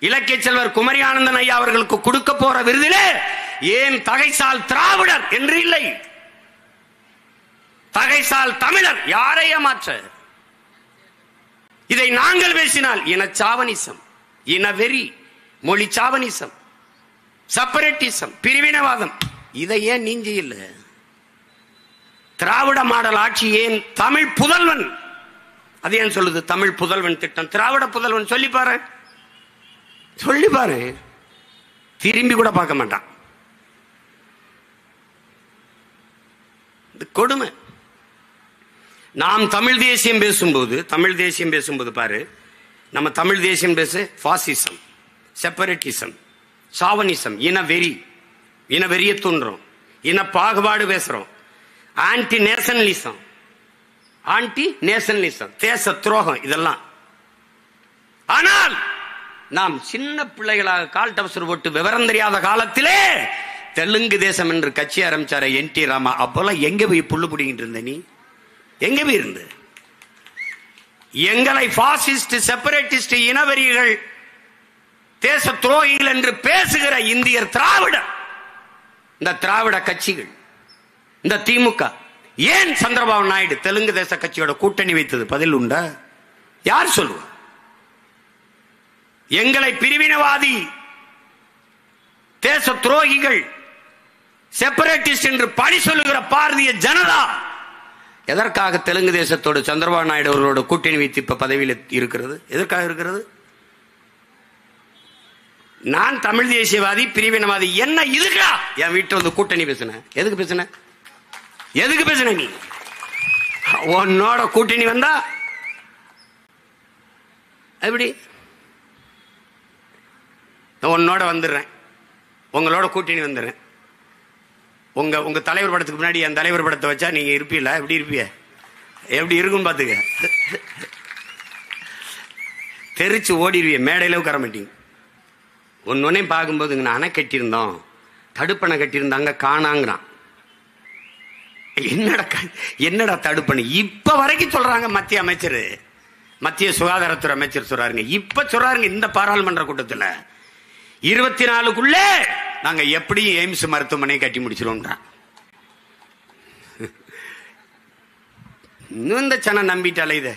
இலக்கிய செல்வர் குமரி ஆனந்தன் ஐயா அவர்களுக்கு கொடுக்க போற விருதிலே ஏன் தகைசால் திராவிடர் என்று இல்லை? தகைசால் தமிழர். யாரை ஏமாற்ற? இதை நாங்கள் பேசினால் இனச்சாவனிசம், இனவெறி, மொழி சாவனிசம், செப்பரேட்டிசம், பிரிவினவாதம். இதை ஏன் நீங்க இல்ல? திராவிட மாடல் ஆட்சி ஏன்? தமிழ் புதல்வன். அது ஏன் சொல்லுது தமிழ் புதல்வன் திட்டம்? திராவிட புதல்வன் சொல்லி பாரு, சொல்லி பாரு. திரும்பி கூட பார்க்க மாட்டான். கொடுமை. நாம் தமிழ் தேசியம் பேசும்போது பாரு, நம்ம தமிழ் தேசியம் பேசு பாசிசம், செப்பரேட்டிசம், சாவனிசம், இனவெறிய தூண்டுறோம், இன பாகுபாடு பேசுறோம், ஆன்டி நேஷனலிசம், தேச துரோகம், இதெல்லாம். ஆனால் நாம் சின்ன பிள்ளைகளாக கால் டவசர் போட்டு விவரம் தெரியாத காலத்திலே தெலுங்கு தேசம் என்று கட்சி ஆரம்பிச்சார NT ராமா. அப்பெல்லாம் எங்க போய் புல்லு பிடிங்கிட்டு இருந்த? நீ எங்க போய் இருந்த? எங்களை பாசிஸ்ட், செப்பரேட்டிஸ்ட், இனவெறிகள், தேச துரோகிகள் என்று பேசுகிற இந்தியர் திராவிடர். இந்த திராவிட கட்சிகள், இந்த திமுக ஏன் சந்திரபாபு நாயுடு தெலுங்கு தேச கட்சியோட கூட்டணி வைத்தது? பதில் உண்டா? யார் சொல்லுவா? எங்களை பிரிவினவாதி, தேச துரோகிகள், செப்பரேட்டிஸ்ட் என்று பழி சொல்லுகிற பாரதிய ஜனதா எதற்காக தெலுங்கு தேசத்தோடு சந்திரபாபு நாயுடு அவர்களோட கூட்டணி வைத்து இப்ப பதவியில் இருக்கிறது? எதற்காக இருக்கிறது? நான் தமிழ் தேசியவாதி, பிரிவினவாதி, என்ன இதுக்கா என் வீட்டு வந்து கூட்டணி பேசுன? எதுக்கு பேசுன? எதுக்கு பேசுன? நீ உன்னோட கூட்டணி வந்தா எப்படி? உன்னோட வந்துடுறேன், உங்களோட கூட்டணி வந்துடுறேன். உங்க தலைவர் படத்துக்கு முன்னாடி என் தலைவர் படத்தை வச்சா நீங்க இருப்பீல? எப்படி இருப்பிய? எப்படி இருக்கும் பாத்துக்க. தெரிச்சு ஓடிடுவிய, மேடையில உட்கார மாட்டீங்க. ஒன்னொன்னே பார்க்கும்போது அணை கட்டியிருந்தோம், தடுப்பணை கட்டியிருந்தாங்க, காணாங்கிறான். என்னடா தடுப்பணை? இப்ப வரைக்கும் சொல்றாங்க மத்திய அமைச்சர், மத்திய சுகாதாரத்துறை அமைச்சர் சொல்றாருங்க. இப்ப சொல்றாருங்க இந்த பாராளுமன்ற கூட்டத்தில் 24க்குள்ள நாங்க எப்படியும் எய்ம்ஸ் மருத்துவமனை கட்டி முடிச்சிருவோம். இன்னும் இந்த சனம் நம்பிட்டாலே இத.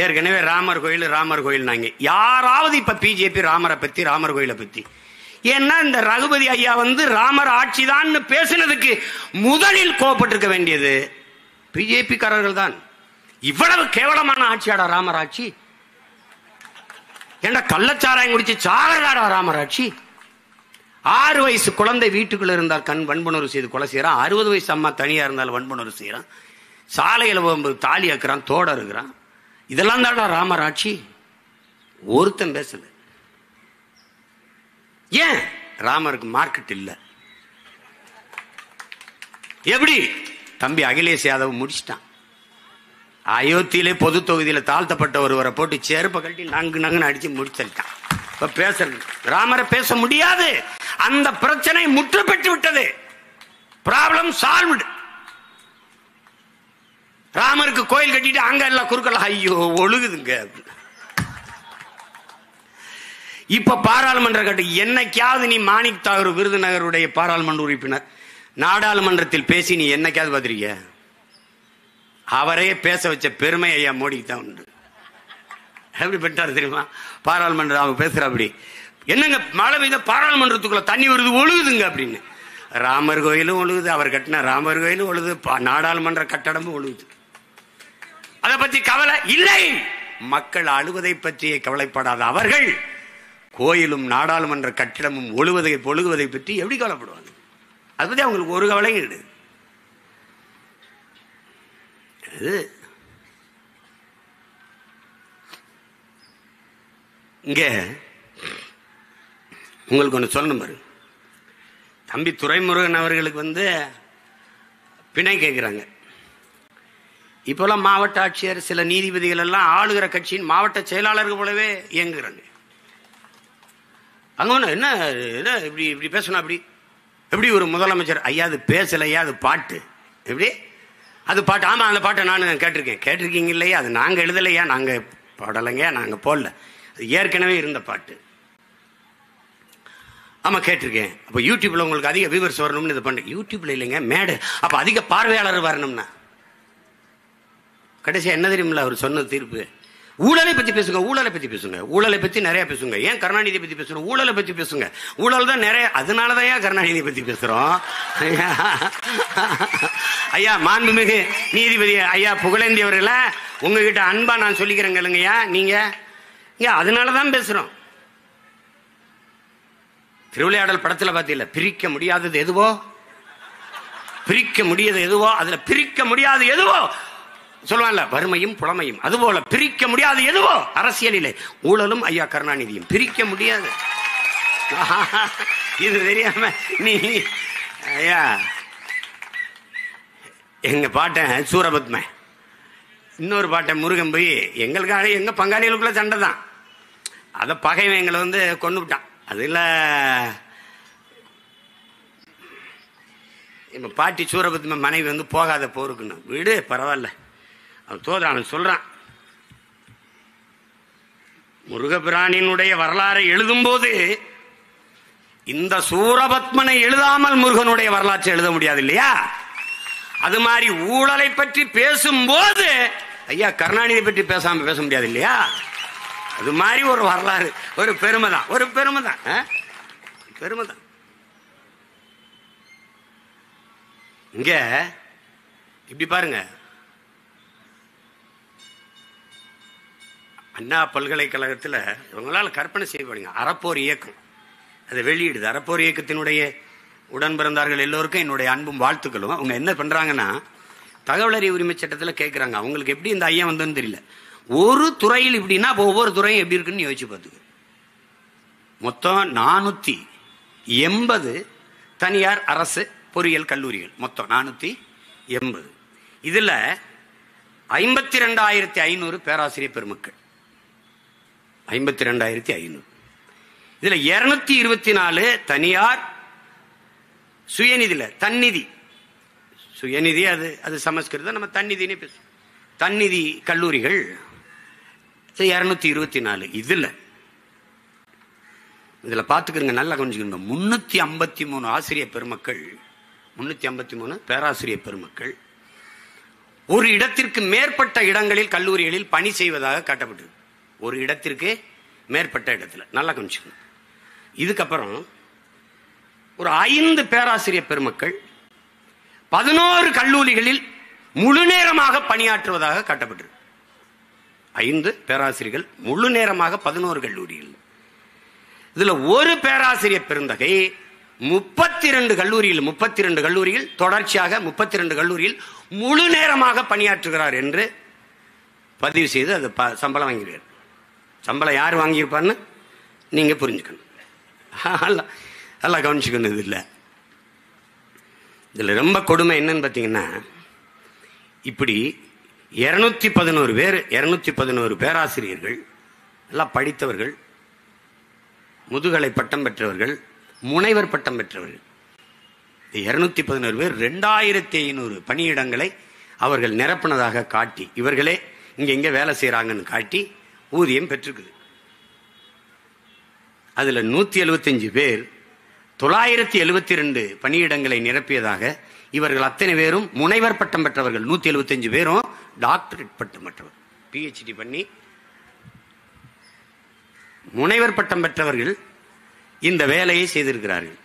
ஏற்கனவே ராமர் கோயில் நாங்க யாராவது இப்ப பிஜேபி ராமரை பத்தி, ராமர் கோயிலை பத்தி, ஏன்னா இந்த ரகுபதி ஐயா வந்து ராமர் ஆட்சிதான் பேசினதுக்கு முதலில் கோபப்பட்டிருக்க வேண்டியது பிஜேபி காரர்கள் தான். இவ்வளவு கேவலமான ஆட்சியாடா ராமர் ஆட்சி? ஏண்டா கள்ளச்சாராயம் குடிச்சு சாகராடா ராமர் ஆட்சி? 6 வயசு குழந்தை வீட்டுக்குள்ள இருந்தால் வன்புணர்வு செய்து கொலை செய்யறான். 60 வயசு அம்மா தனியா இருந்தாலும் வன்புணர்வு செய்யறான். சாலையில போகும்போது தாலி அக்கிறான், தோட இருக்கிறான். இதெல்லாம் தான்டா ராமர் ஆட்சி. ஒருத்தன் பேசல. ஏன்? ராமருக்கு மார்க்கெட் இல்ல. எப்படி? தம்பி அகிலேஷ் யாதவ் முடிச்சிட்டான். அயோத்தியிலே பொது தொகுதியில தாழ்த்தப்பட்ட ஒருவரை போட்டு செருப்ப கட்டி நங்குன்னு அடிச்சு முடிச்சிருக்கான். இப்ப பேசுறது ராமரை பேச முடியாது. அந்த பிரச்சனை முற்று பெற்று விட்டது. Problem solved. ராமருக்கு கோயில் கட்டிட்டு அங்க எல்லாம் குறுக்கலாம். ஐயோ ஒழுகுதுங்க. இப்ப பாராளுமன்ற கட்டு என்னைக்காவது நீ மாணிக் தாகூர் விருதுநகருடைய பாராளுமன்ற உறுப்பினர் நாடாளுமன்றத்தில் பேசி நீ என்னைக்காவது பார்த்திருக்கிய? அவரே பேச வச்ச பெருமை ஐயா மோடிக்கு தான் உண்டு. எப்படி பெற்றாரு தெரியுமா? பாராளுமன்றம் அவங்க பேசுற அப்படி என்னங்க மழை பெய்த பாராளுமன்றத்துக்குள்ள தண்ணி வருது, ஒழுகுதுங்க அப்படின்னு. ராமர் கோயிலும் ஒழுகுது, அவர் கட்டின ராமர் கோயிலும் ஒழுகுது, நாடாளுமன்ற கட்டடமும் ஒழுகுது. அதை பத்தி கவலை இல்லை. மக்கள் அழுவதை பற்றியே கவலைப்படாத அவர்கள் கோயிலும் நாடாளுமன்ற கட்டிடமும் ஒழுகுவதை பற்றி எப்படி கவலைப்படுவாங்க? அதை பத்தி அவங்களுக்கு ஒரு கவலையும் கிடையாது. இங்க உங்களுக்கு ஒன்று சொல்லணும் பாரு. தம்பி துரைமுருகன் அவர்களுக்கு வந்து பிணை கேட்கிறாங்க. இப்பெல்லாம் மாவட்ட ஆட்சியர், சில நீதிபதிகள் எல்லாம் ஆளுகிற கட்சியின் மாவட்ட செயலாளர்கள் போலவே இயங்குறாங்க. அங்க ஒண்ணு என்ன இப்படி இப்படி பேசணும்? அப்படி எப்படி ஒரு முதலமைச்சர்? ஐயா அது பேசலையா, அது பாட்டு. எப்படி அது பாட்டு? ஆமா அந்த பாட்டை நான் கேட்டிருக்கீங்க இல்லையா? அது நாங்க எழுதலையா, நாங்க பாடலைங்க, நாங்க போடல, அது ஏற்கனவே இருந்த பாட்டு. ஆமா கேட்டிருக்கேன். அப்ப யூடியூப்ல உங்களுக்கு அதிக வியூவர்ஸ் வரணும்னு இது பண்ண. யூடியூப்ல இல்லைங்க, மேடு. அப்ப அதிக பார்வையாளர் வரணும்னா கடைசியா என்ன தெரியுமில்ல அவர் சொன்ன தீர்ப்பு? ஊழலை பத்தி பேசுங்க, ஊழலை பத்தி பேசுங்க, ஊழலை பத்தி நிறைய பேசுங்க. ஏன் கருணாநிதி பத்தி பேசுறோம்? ஊழலை பத்தி பேசுங்க. ஊழல் தான் நிறைய, அதனாலதான் ஏன் கருணாநிதி பத்தி பேசுறோம்? ஐயா மாண்புமிகு நீதிபதி ஐயா புகழேந்தி அவர்கள உங்ககிட்ட அன்பா நான் சொல்லிக்கிறேங்க இல்லைங்கய்யா. நீங்க அதனாலதான் பேசுறோம். திருவிளையாடல் படத்துல பாத்தீங்களா, பிரிக்க முடியாதது எதுவோ, பிரிக்க முடியாதது எதுவோ, அதுல பிரிக்க முடியாது எதுவோ சொல்லுவாங்கல்ல, வறுமையும் புலமையும். அதுபோல பிரிக்க முடியாது எதுவோ அரசியலிலே ஊழலும் ஐயா கருணாநிதியும் பிரிக்க முடியாது. இது தெரியாம நீ ஐயா எங்க பாட்டன் சூரபத்ம, இன்னொரு பாட்டன் முருகன் போய் எங்களுக்காக எங்க பங்காளிகளுக்குள்ள சண்டை தான். அத பகைவன் எங்களை வந்து கொண்டு விட்டான். அதுல இப்ப பாட்டி சூரபத்ம மனைவி வந்து போகாத போருக்குன்னு வீடு பரவாயில்ல, அவன் தோதான் சொல்றான். முருகபிரானினுடைய வரலாறை எழுதும் போது இந்த சூரபத்மனை எழுதாமல் முருகனுடைய வரலாற்றை எழுத முடியாது இல்லையா? அது மாதிரி ஊழலை பற்றி பேசும்போது ஐயா கருணாநிதி பற்றி பேசாம பேச முடியாது இல்லையா? அது மாதிரி ஒரு வரலாறு, ஒரு பெருமைதான், ஒரு பெருமைதான், பெருமைதான். இங்க இப்படி பாருங்க, அண்ணா பல்கலைக்கழகத்தில் இவங்களால கற்பனை செய்வாங்க அறப்போர் இயக்கம் அதை வெளியிடுது. அறப்போர் இயக்கத்தினுடைய உடன் பிறந்தார்கள் எல்லோருக்கும் என்னுடைய அன்பும் வாழ்த்துக்களும். அவங்க என்ன பண்றாங்கன்னா, தகவல் அறிவு உரிமை சட்டத்தில் கேட்கிறாங்க, அவங்களுக்கு எப்படி இந்த ஐயா வந்ததுன்னு தெரியல, ஒரு துறையில் இப்படின்னா ஒவ்வொரு துறையும் எப்படி இருக்குன்னு யோசிச்சு பார்த்துக்க. மொத்தம் 480 தனியார் அரசு பொறியியல் கல்லூரிகள், மொத்தம் 480. இதுல 52,500 பேராசிரியர் பெருமக்கள், 52,500. இதுல 224 தனியார் சுயநிதியில தன்னிதி, சுயநிதி அது சமஸ்கிருதம், நம்ம தன்னிதினே பேசுவோம், தன்னிதி கல்லூரிகள் 224. இதுல பாத்துக்கிறங்க, நல்லா கொஞ்சம் 353 ஆசிரியர் பெருமக்கள், 353 பேராசிரியர் பெருமக்கள் ஒரு இடத்திற்கு மேற்பட்ட இடங்களில் கல்லூரிகளில் பணி செய்வதாக காட்டப்பட்டது. ஒரு இடத்திற்கு மேற்பட்ட இடத்துல, நல்லா கொஞ்சம். இதுக்கப்புறம் ஒரு 5 பேராசிரியர் பெருமக்கள் 11 கல்லூரிகளில் முழு நேரமாக பணியாற்றுவதாக காட்டப்பட்டது. 5 பேராசிரியர்கள் முழு நேரமாக 11 கல்லூரிகள். இதுல ஒரு பேராசிரியர் பெருந்தகை 32 கல்லூரியில் தொடர்ச்சியாக 32 கல்லூரியில் முழு நேரமாக பணியாற்றுகிறார் என்று பதிவு செய்து அது சம்பளம் வாங்கிறார். சம்பளம் யார் வாங்கியிருப்பார்னு நீங்க புரிஞ்சுக்கணும், நல்லா கவனிச்சுக்கணும். இதுல ரொம்ப கொடுமை என்னன்னு பார்த்தீங்கன்னா, இப்படி 211 பேராசிரியர்கள், எல்லாம் படித்தவர்கள், முதுகலை பட்டம் பெற்றவர்கள், முனைவர் பட்டம் பெற்றவர்கள், 211 பேர் 2500 பணியிடங்களை அவர்கள் நிரப்பினதாக காட்டி, இவர்களே இங்க வேலை செய்யறாங்கன்னு காட்டி ஊதியம் பெற்றிருக்குது. அதுல 175 பேர் 972 பணியிடங்களை நிரப்பியதாக, இவர்கள் அத்தனை பேரும் முனைவர் பட்டம் பெற்றவர்கள், 175 பேரும் டாக்டரேட் பட்டம் பெற்றவர், PhD பண்ணி முனைவர் பட்டம் பெற்றவர்கள் இந்த வேலையை செய்திருக்கிறார்கள்.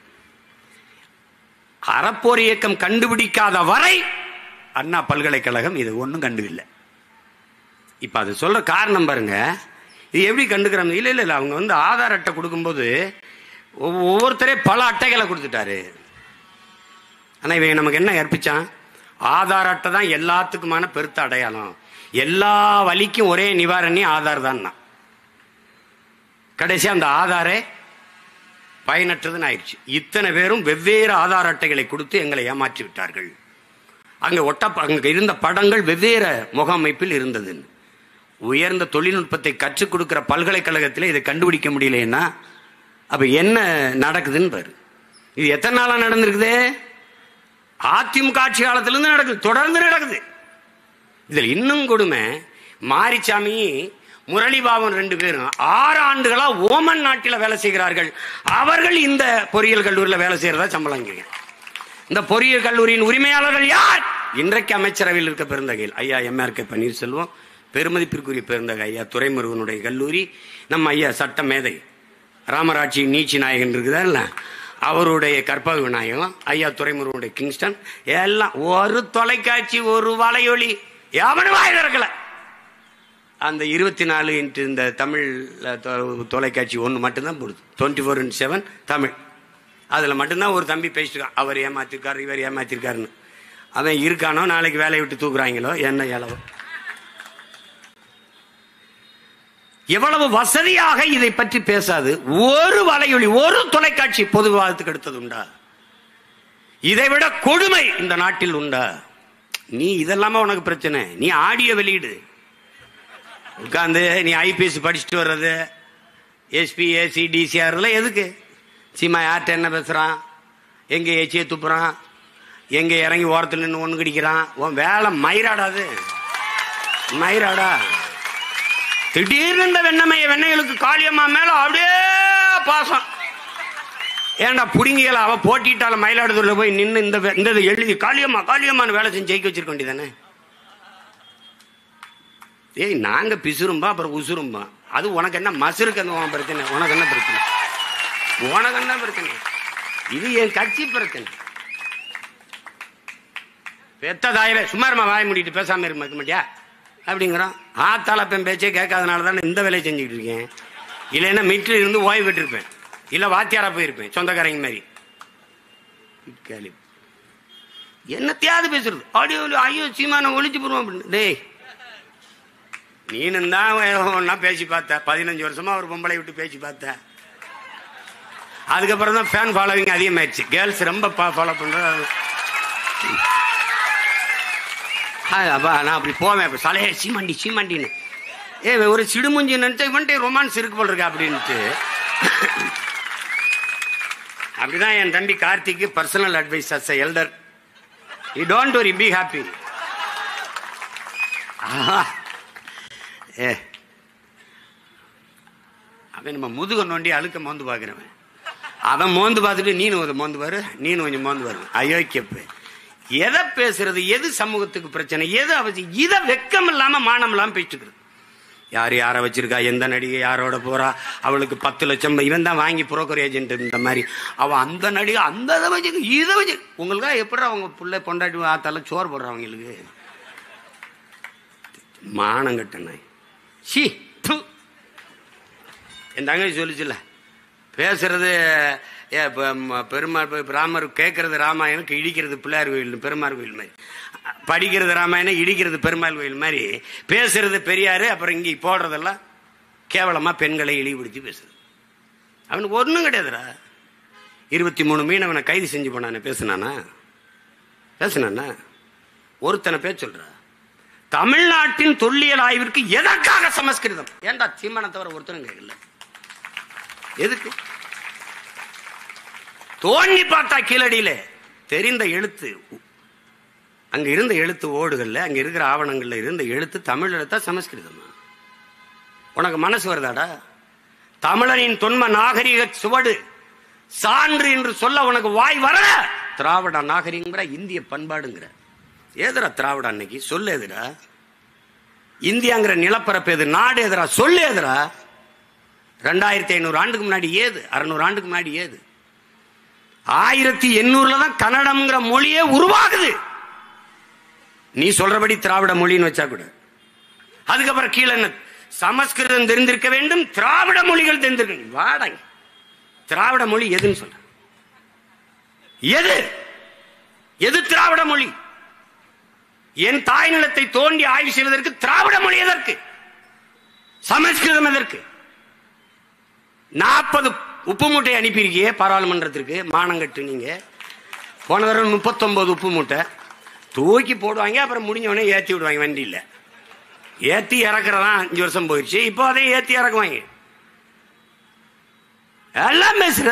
அறப்போர் இயக்கம் கண்டுபிடிக்காத வரை அண்ணா பல்கலைக்கழகம் இது ஒன்றும் கண்டுவில்லை. இப்ப அது சொல்ற காரணம் பாருங்க, இது எப்படி கண்டுக்கிறாங்க. இல்ல அவங்க ஆதார் அட்டை கொடுக்கும்போது ஒவ்வொருத்தரே பல அட்டைகளை கொடுத்துட்டாரு. ஆனா இவங்க நமக்கு என்ன கற்பிச்சான், ஆதார் அட்டை தான் எல்லாத்துக்குமான பெருத்த அடையாளம், எல்லா வலிக்கும் ஒரே நிவாரணி ஆதார் தான். கடைசி அந்த ஆதாரே பயனற்றதுன்னு ஆயிடுச்சு. இத்தனை பேரும் வெவ்வேறு ஆதார் அட்டைகளை கொடுத்து எங்களை ஏமாற்றி விட்டார்கள். அங்க இருந்த படங்கள் வெவ்வேறு முகமைப்பில் இருந்தது. உயர்ந்த தொழில்நுட்பத்தை கற்றுக் கொடுக்கிற பல்கலைக்கழகத்தில் இதை கண்டுபிடிக்க முடியலன்னா அப்ப என்ன நடக்குதுன்னு பாரு. இது எத்தனை நாளா நடந்திருக்குது? அதிமுக ஆட்சி காலத்திலிருந்து நடக்குது, தொடர்ந்து நடக்குது. இதில் இன்னும் கொடுமை, மாரிசாமி முரளிபாபன் 2 பேரும் 6 ஆண்டுகளா ஓமன் நாட்டில் வேலை செய்கிறார்கள். அவர்கள் இந்த பொறியியல் கல்லூரியில் வேலை செய்யறதா சம்பளம். இந்த பொறியியல் கல்லூரியின் உரிமையாளர்கள் யார்? இன்றைக்கு அமைச்சரவையில் இருக்க பெருந்தகையில் ஐயா MRK பன்னீர்செல்வம், பெருமதிப்பிற்குரிய பெருந்தகை ஐயா துரைமுருகனுடைய கல்லூரி, நம்ம ஐயா சட்ட மேதை ராமராட்சி நீச்சி நாயகன் இருக்குதா, அவருடைய கற்பக விநாயகம், ஐயா துரைமுருகனுடைய கிங்ஸ்டன், எல்லாம் ஒரு தொலைக்காட்சி, ஒரு வலையொலி எவனும் வாயில் இருக்கல. அந்த 24 இன்ட்டு இந்த தமிழ் தொலைக்காட்சி ஒன்று மட்டும்தான் போடுது, 24/7 தமிழ். அதில் மட்டும்தான் ஒரு தம்பி பேசிட்டுருக்கான், அவர் ஏமாத்திருக்காரு, இவர் ஏமாத்திருக்காருன்னு. அவன் இருக்கானோ நாளைக்கு வேலையை விட்டு தூக்குறாங்களோ என்ன எளவோ. எவ்வளவு வசதியாக இதை பற்றி பேசாது ஒரு வலையொலி, ஒரு தொலைக்காட்சி பொது விவாதத்துக்கு எடுத்தது உண்டா? இதைவிட கொடுமை இந்த நாட்டில் உண்டா? நீ இதெல்லாம உனக்கு பிரச்சனை, நீ ஆடியோ வெளியிடு, உட்கார்ந்து நீ IPS படிச்சுட்டு வர்றது, SP AC DCR எதுக்கு? சீமா யார்கிட்ட என்ன பேசுறான், எங்க ஏச்சியை துப்புறான், எங்க இறங்கி ஓரத்தில் நின்று ஒண்ணு கடிக்கிறான், உன் வேலை மயிராடாது, மயிராடா. திடீர்னு இந்த வெண்ணைகளுக்கு காளியம்மா மேல அப்படியே பாசம். ஏன்டா புடிங்கிகள அவ போட்டிட்டால மயிலாடுதுறையில போய் நின்று இந்த எழுதி காளியம்மா காளியம்மான்னு வேலை செஞ்சு ஜெயிக்க வச்சிருக்க வேண்டியதானே? ஏய், நாங்க பிசுரும்பா அப்புறம் உசுரும்பா, அது உனக்கு என்ன மசுருக்கு அந்த பிரச்சனை? உனக்கு என்ன பிரச்சனை? உனக்கு என்ன பிரச்சனை? இது என் கட்சி பிரச்சனை. பெத்த தாயவே சும்மாருமா வாய மூடிட்டு பேசாம இருக்க மாட்டியா அப்படிங்கிறான். ஆத்தாளப்பன் பேச்சே கேட்காதனால தானே இந்த வேலையை செஞ்சுக்கிட்டு இருக்கேன். இல்லைன்னா மீட்டர் இருந்து ஓய்வு பெற்றிருப்பேன், இல்ல வாத்தியாரா போயிருப்பேன் சொந்தக்காரங்க மாதிரி. என்னத்தையாவது பேசுறது ஆடியோ, ஐயோ சீமான ஒழிச்சு போடுவோம் அப்படின்னு. டேய் நீனும் தான் ஒன்னா பேசி பார்த்த, 15 வருஷமா ஒரு பொம்பளை விட்டு பேசி பார்த்த. அதுக்கப்புறம் தான் ஃபேன் ஃபாலோவிங் அதிகமாயிடுச்சு. கேர்ள்ஸ் ரொம்ப ஃபாலோ பண்றது. அப்பா நான் அப்படி போவேன் சலையே சீமாண்டி சீமாண்டின்னு. ஒரு சிடுமுஞ்சி நினைச்சா இவன்ட்டே ரொமான்ஸ் இருக்கு போல் இருக்கா அப்படின்ட்டு. அப்படிதான் என் தம்பி கார்த்திக்கு personal advice as elder. You don't worry, be happy. அவன் நம்ம முதுக நோண்டி அழுக்க மோந்து பார்க்கிறவன். அவன் மோந்து பார்த்துட்டு நீனு ஒரு மோந்து பாரு, நீனு கொஞ்சம் மோந்து பாரு. அயோக்கியப்பு. எதை பேசுறது, எது சமூகத்துக்கு பிரச்சனை, எது அவசியம், இதை வெக்கம் இல்லாம மானம் இல்லாம பேசிக்கிறது. யார் யாரை வச்சிருக்கா, எந்த நடிகை யாரோட போறா, அவளுக்கு 10 லட்சம் இவன் தான் வாங்கி புரோக்கர் ஏஜென்ட் இந்த மாதிரி, அவன் அந்த நடிகை அந்த இதை வச்சு இதை வச்சு உங்களுக்கா எப்படி அவங்க பிள்ளை பொண்டாட்டி ஆத்தால சோறு போடுறவங்களுக்கு மானம் கட்டண. சி என் தங்கச்சி சொல்லிச்சுல, பேசுறது பெருமாள் ராமர், கேட்கறது ராமாயணம், இடிக்கிறது பிள்ளையார் கோயில் பெருமாள் கோயில் மாதிரி, படிக்கிறது ராமாயணம், இடிக்கிறது பெருமாள் கோயில் மாதிரி, பேசுறது பெரியாரு, அப்புறம் இங்கே போடுறதெல்லாம் கேவலமா பெண்களை இழிவுபடுத்தி பேசுறது. அவனுக்கு ஒன்றும் கிடையாதுடா. 23 மீனவனை கைது செஞ்சு போனானே, பேசுனானா ஒருத்தனை பேர் சொல்ற. தமிழ்நாட்டின் தொல்லியல் ஆய்விற்கு எதற்காக சமஸ்கிருதம்? ஏன்டா சீமானை தவிர ஒருத்தனும் கேட்கல. எதுக்கு? தோண்டி பார்த்தா கீழடியில தெரிந்த எழுத்து, அங்க இருந்த எழுத்து ஓடுகள்ல, அங்க இருக்கிற ஆவணங்கள்ல இருந்த எழுத்து தமிழ் எழுத்தா சமஸ்கிருதமா? உனக்கு மனசு வருதாடா? தமிழனின் தொன்ம நாகரிக சுவடு சான்று என்று சொல்ல உனக்கு வாய் வர? திராவிட நாகரிகங்கிற, இந்திய பண்பாடுங்கிற. ஏதுரா திராவிட அன்னைக்கு சொல்லு? எதுரா இந்தியாங்கிற நிலப்பரப்பு? எது நாடு? எதுரா சொல்லு? எதுரா 2500 ஆண்டுக்கு முன்னாடி ஏது? 600 ஆண்டுக்கு முன்னாடி ஏது? 1800 தான் கன்னடம்ங்கிற மொழியே உருவாகுது. நீ சொல்றபடி திராவிட மொழின்னு வச்சா கூட. அதுக்கப்புறம் கீழே என்ன? சமஸ்கிருதம் தெரிந்திருக்க வேண்டும், திராவிட மொழிகள் தெரிந்திருக்க. வாடங்க, திராவிட மொழி எதுன்னு சொல்ற? எது எது திராவிட மொழி? என் தாய் நிலத்தை தோண்டி ஆய்வு செய்வதற்கு திராவிட மொழி எதற்கு? சமஸ்கிருதம் எதற்கு? 40 உப்பு மூட்டை அனுப்பியிருக்கியே பாராளுமன்றத்திற்கு, மானங்கட்டு. நீங்க போன தடவை 39 உப்பு மூட்டை தூக்கி போடுவாங்க, அப்புறம் முடிஞ்சவனே ஏற்றி விடுவாங்க. வண்டியில் ஏற்றி இறக்குறதா 5 வருஷம் போயிடுச்சு. இப்போ அதை ஏற்றி இறக்குவாங்க. எல்லாம் பேசுற,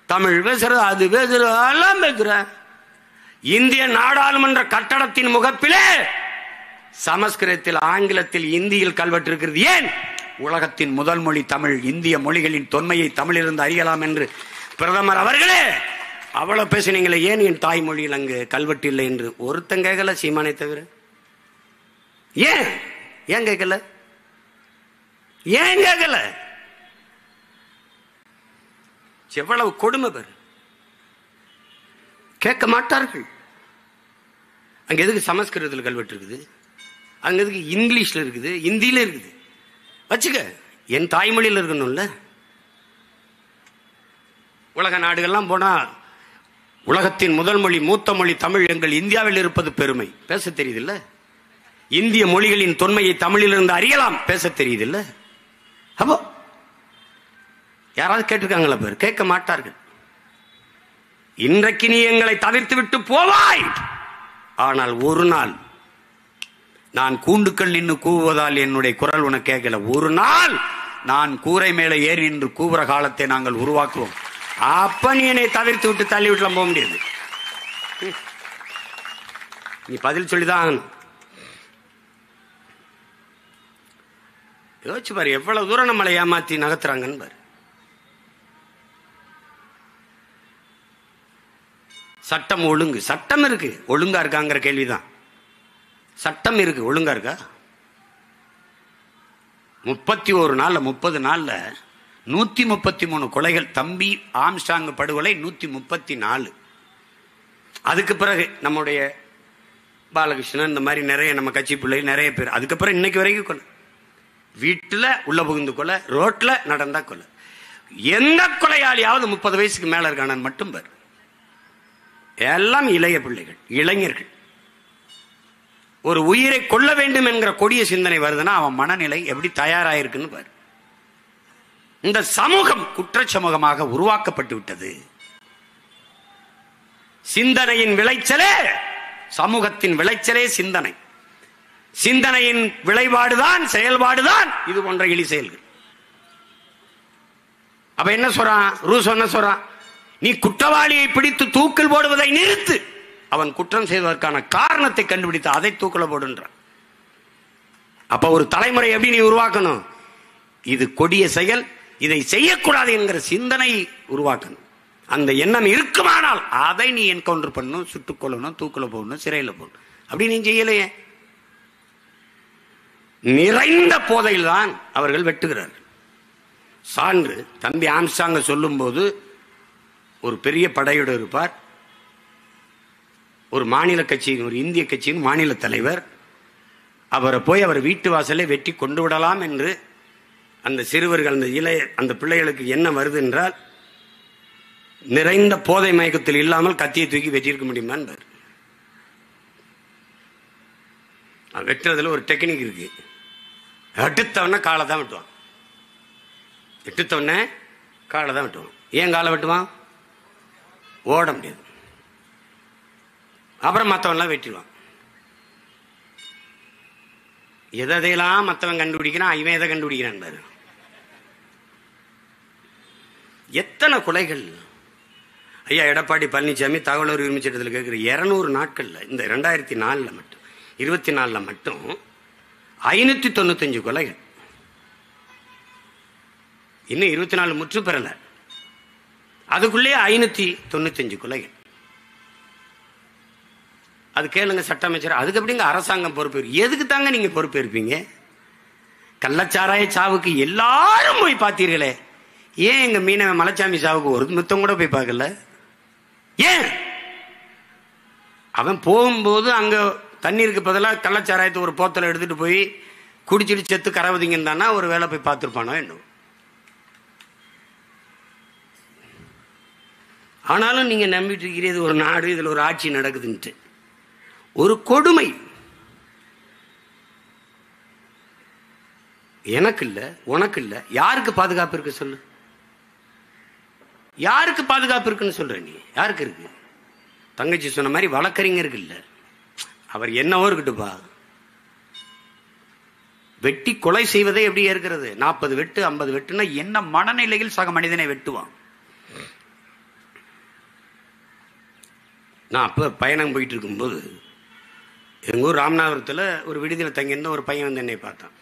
தமிழ் பேசுற, அது பேசுற, எல்லாம் பேசுற. இந்திய நாடாளுமன்ற கட்டடத்தின் முகப்பிலே சமஸ்கிருதத்தில், ஆங்கிலத்தில், இந்தியில் கல்வெட்டு இருக்கிறது. ஏன்? உலகத்தின் முதல் மொழி தமிழ், இந்திய மொழிகளின் தொன்மையை தமிழிலிருந்து அறியலாம் என்று பிரதமர் அவர்களே அவ்வளவு பேசினீங்களே, ஏன் என் தாய்மொழியில் அங்கு கல்வெட்டு இல்லை என்று ஒருத்தன் கேட்கல, சீமானை தவிர. ஏன் ஏன் கேட்கல? ஏன் கேட்கல? எவ்வளவு கொடுமை பேர். கேட்க மாட்டார்கள். அங்க எதுக்கு சமஸ்கிருதத்தில் கல்வெட்டு இருக்குது? அங்க எதுக்கு இங்கிலீஷ்ல இருக்குது, இந்தியில இருக்குது? வச்சுக்க, என் தாய்மொழியில் இருக்கணும்ல. உலக நாடுகள்லாம் போனா உலகத்தின் முதல் மொழி, மூத்த மொழி தமிழ், எங்கள் இந்தியாவில் இருப்பது பெருமை பேச தெரியுதில்ல. இந்திய மொழிகளின் தொன்மையை தமிழிலிருந்து அறியலாம் பேச தெரியுதில்ல. அப்போ யாராவது கேட்டிருக்காங்களா? பேர் கேட்க மாட்டார்கள். இன்றைக்கு நீ எங்களை தவிர்த்து விட்டு போவாய், ஆனால் ஒரு நாள் நான் கூண்டுக்கள் நின்று கூவுவதால் என்னுடைய குரல் உனக்கு கேட்கல. ஒரு நாள் நான் கூரை மேலே ஏறி நின்று கூவுற காலத்தை நாங்கள் உருவாக்குவோம். அப்ப நீ என்னை தவிர்த்து விட்டு தள்ளி விட்டுலாம் போக முடியாது. நீ பதில் சொல்லிதான். யோசிச்சு பாரு, எவ்வளவு தூரம் நம்மளை ஏமாத்தி நகர்த்துறாங்கன்னு பாரு. சட்டம் ஒழுங்கு, சட்டம் இருக்கு, ஒழுங்கா இருக்காங்கிற கேள்விதான். சட்டம் இருக்கு, ஒழுங்கா இருக்கா? 31 நாள்ல 30 நாள்ல 133 கொலைகள். தம்பி ஆம்ஸ்டாங் படுகொலை 134. அதுக்கு பிறகு நம்முடைய பாலகிருஷ்ணன், இந்த மாதிரி நிறைய நம்ம கட்சி பிள்ளை நிறைய பேர். அதுக்கப்புறம் இன்னைக்கு வரைக்கும் கொலை. வீட்டுல உள்ள புகுந்து கொலை, ரோட்ல நடந்தா கொலை. எந்த கொலையாளியாவது 30 வயசுக்கு மேல இருக்கானு மட்டும் பாரு. எல்லாம் இளைய பிள்ளைகள், இளைஞர்கள். ஒரு உயிரை கொல்ல வேண்டும் என்கிற கொடிய சிந்தனை வருதுன்னா அவன் மனநிலை எப்படி தயாராயிருக்குன்னு பாரு. இந்த சமூகம் குற்ற சமூகமாக உருவாக்கப்பட்டு விட்டது. சிந்தனையின் விளைச்சலே, சமூகத்தின் விளைச்சலே சிந்தனை. சிந்தனையின் விளைபாடுதான், செயல்பாடுதான் இது போன்ற இழி செயல்கள். அப்ப என்ன சொல்றான் ரூசோ? என்ன சொல்றான்? நீ குற்றவாளியை பிடித்து தூக்கில் போடுவதை நிறுத்து, அவன் குற்றம் செய்வதற்கான காரணத்தை கண்டுபிடித்து அதை தூக்கில போடுன்றான். அப்ப ஒரு தலைமுறை எப்படி நீ உருவாக்கணும்? இது கொடிய செயல், இதை செய்யக்கூடாது என்கிற சிந்தனை உருவாக்கணும். அந்த எண்ணம் இருக்குமானால் அதை நீ என்கவுண்டர் பண்ணணும், சுட்டுக் கொள்ளணும், தூக்கில போடணும், சிறையில் போடணும். அப்படி நீ செய்யலையே. நிறைந்த போதையில் தான் அவர்கள் வெட்டுகிறார்கள். சான்று தம்பி ஆம்ஸ்டாங்க சொல்லும் போது ஒரு பெரிய படையோடு இருப்பார். ஒரு மாநில கட்சியின், ஒரு இந்திய கட்சியின் மாநில தலைவர். அவரை போய் அவர் வீட்டு வாசலை வெட்டி கொண்டு விடலாம் என்று அந்த சிறுவர்கள், அந்த பிள்ளைகளுக்கு என்ன வருது என்றால், நிறைந்த போதை மயக்கத்தில் இல்லாமல் கத்தியை தூக்கி வெட்டியிருக்க முடியுமா என்பார். வெட்டுறதுல ஒரு டெக்னிக் இருக்கு. வெட்டுத்தவன காலை தான் வெட்டுவான். வெட்டுத்தவன காலை தான் வெட்டுவான். ஏன் காலை வெட்டுவான்? ஓட முடியாது. அப்புறம் மற்றவன்லாம் வெட்டிடுவான். எதையெல்லாம் மற்றவன் கண்டுபிடிக்கிறான், இவன் எதை கண்டுபிடிக்கிறான் பாரு. எத்தனை கொலைகள்! ஐயா எடப்பாடி பழனிசாமி தகவல் உரிமை சட்டத்தில் கேட்கிற 200 நாட்கள்ல, இந்த 2004 மட்டும் 24 மட்டும் 595 கொலைகள். இன்னும் 24 முற்று பெறல, அதுக்குள்ளே 595 கொலைகள். அது கேளுங்க சட்ட அமைச்சர். அதுக்கு எப்படிங்க அரசாங்கம் பொறுப்பு? எதுக்கு தாங்க நீங்க பொறுப்பு இருப்பீங்க? கள்ளச்சாராய சாவுக்கு எல்லாரும் போய் பார்த்தீர்களே, ஏன் எங்க மீனவன் மலைச்சாமி சாவுக்கு ஒரு முத்தம் கூட போய் பார்க்கல? ஏன்? அவன் போகும்போது அங்க தண்ணீருக்கு பதிலாக கள்ளச்சாராயத்தை ஒரு போத்தலை எடுத்துட்டு போய் குடிச்சிட்டு செத்து கரவதிங்கன்னு தானா ஒரு வேலை போய் பார்த்துருப்பானோ என்ன? ஆனாலும் நீங்க நம்பிட்டு இருக்கிறது ஒரு நாடு, இதுல ஒரு ஆட்சி நடக்குதுன்ட்டு. ஒரு கொடுமை. எனக்கு இல்ல, உனக்கு இல்ல, யாருக்கு பாதுகாப்பு இருக்கு சொல்லு? யாருக்கு பாதுகாப்பு இருக்குன்னு சொல்ற நீ? யாருக்கு இருக்கு? தங்கச்சி சொன்ன மாதிரி வழக்கறிஞருக்கு இல்ல. அவர் என்னவோ இருக்கட்டுப்பா. வெட்டி கொலை செய்வதே எப்படி இருக்கிறது? 40 வெட்டு 50 வெட்டுனா என்ன மனநிலையில் சக மனிதனை வெட்டுவான்? நான் அப்ப பயணம் போயிட்டு இருக்கும்போது எங்க ஊர் ராமநாதபுரத்தில் ஒரு விடுதியில் தங்கியிருந்த ஒரு பையன் வந்து என்னை பார்த்தான்.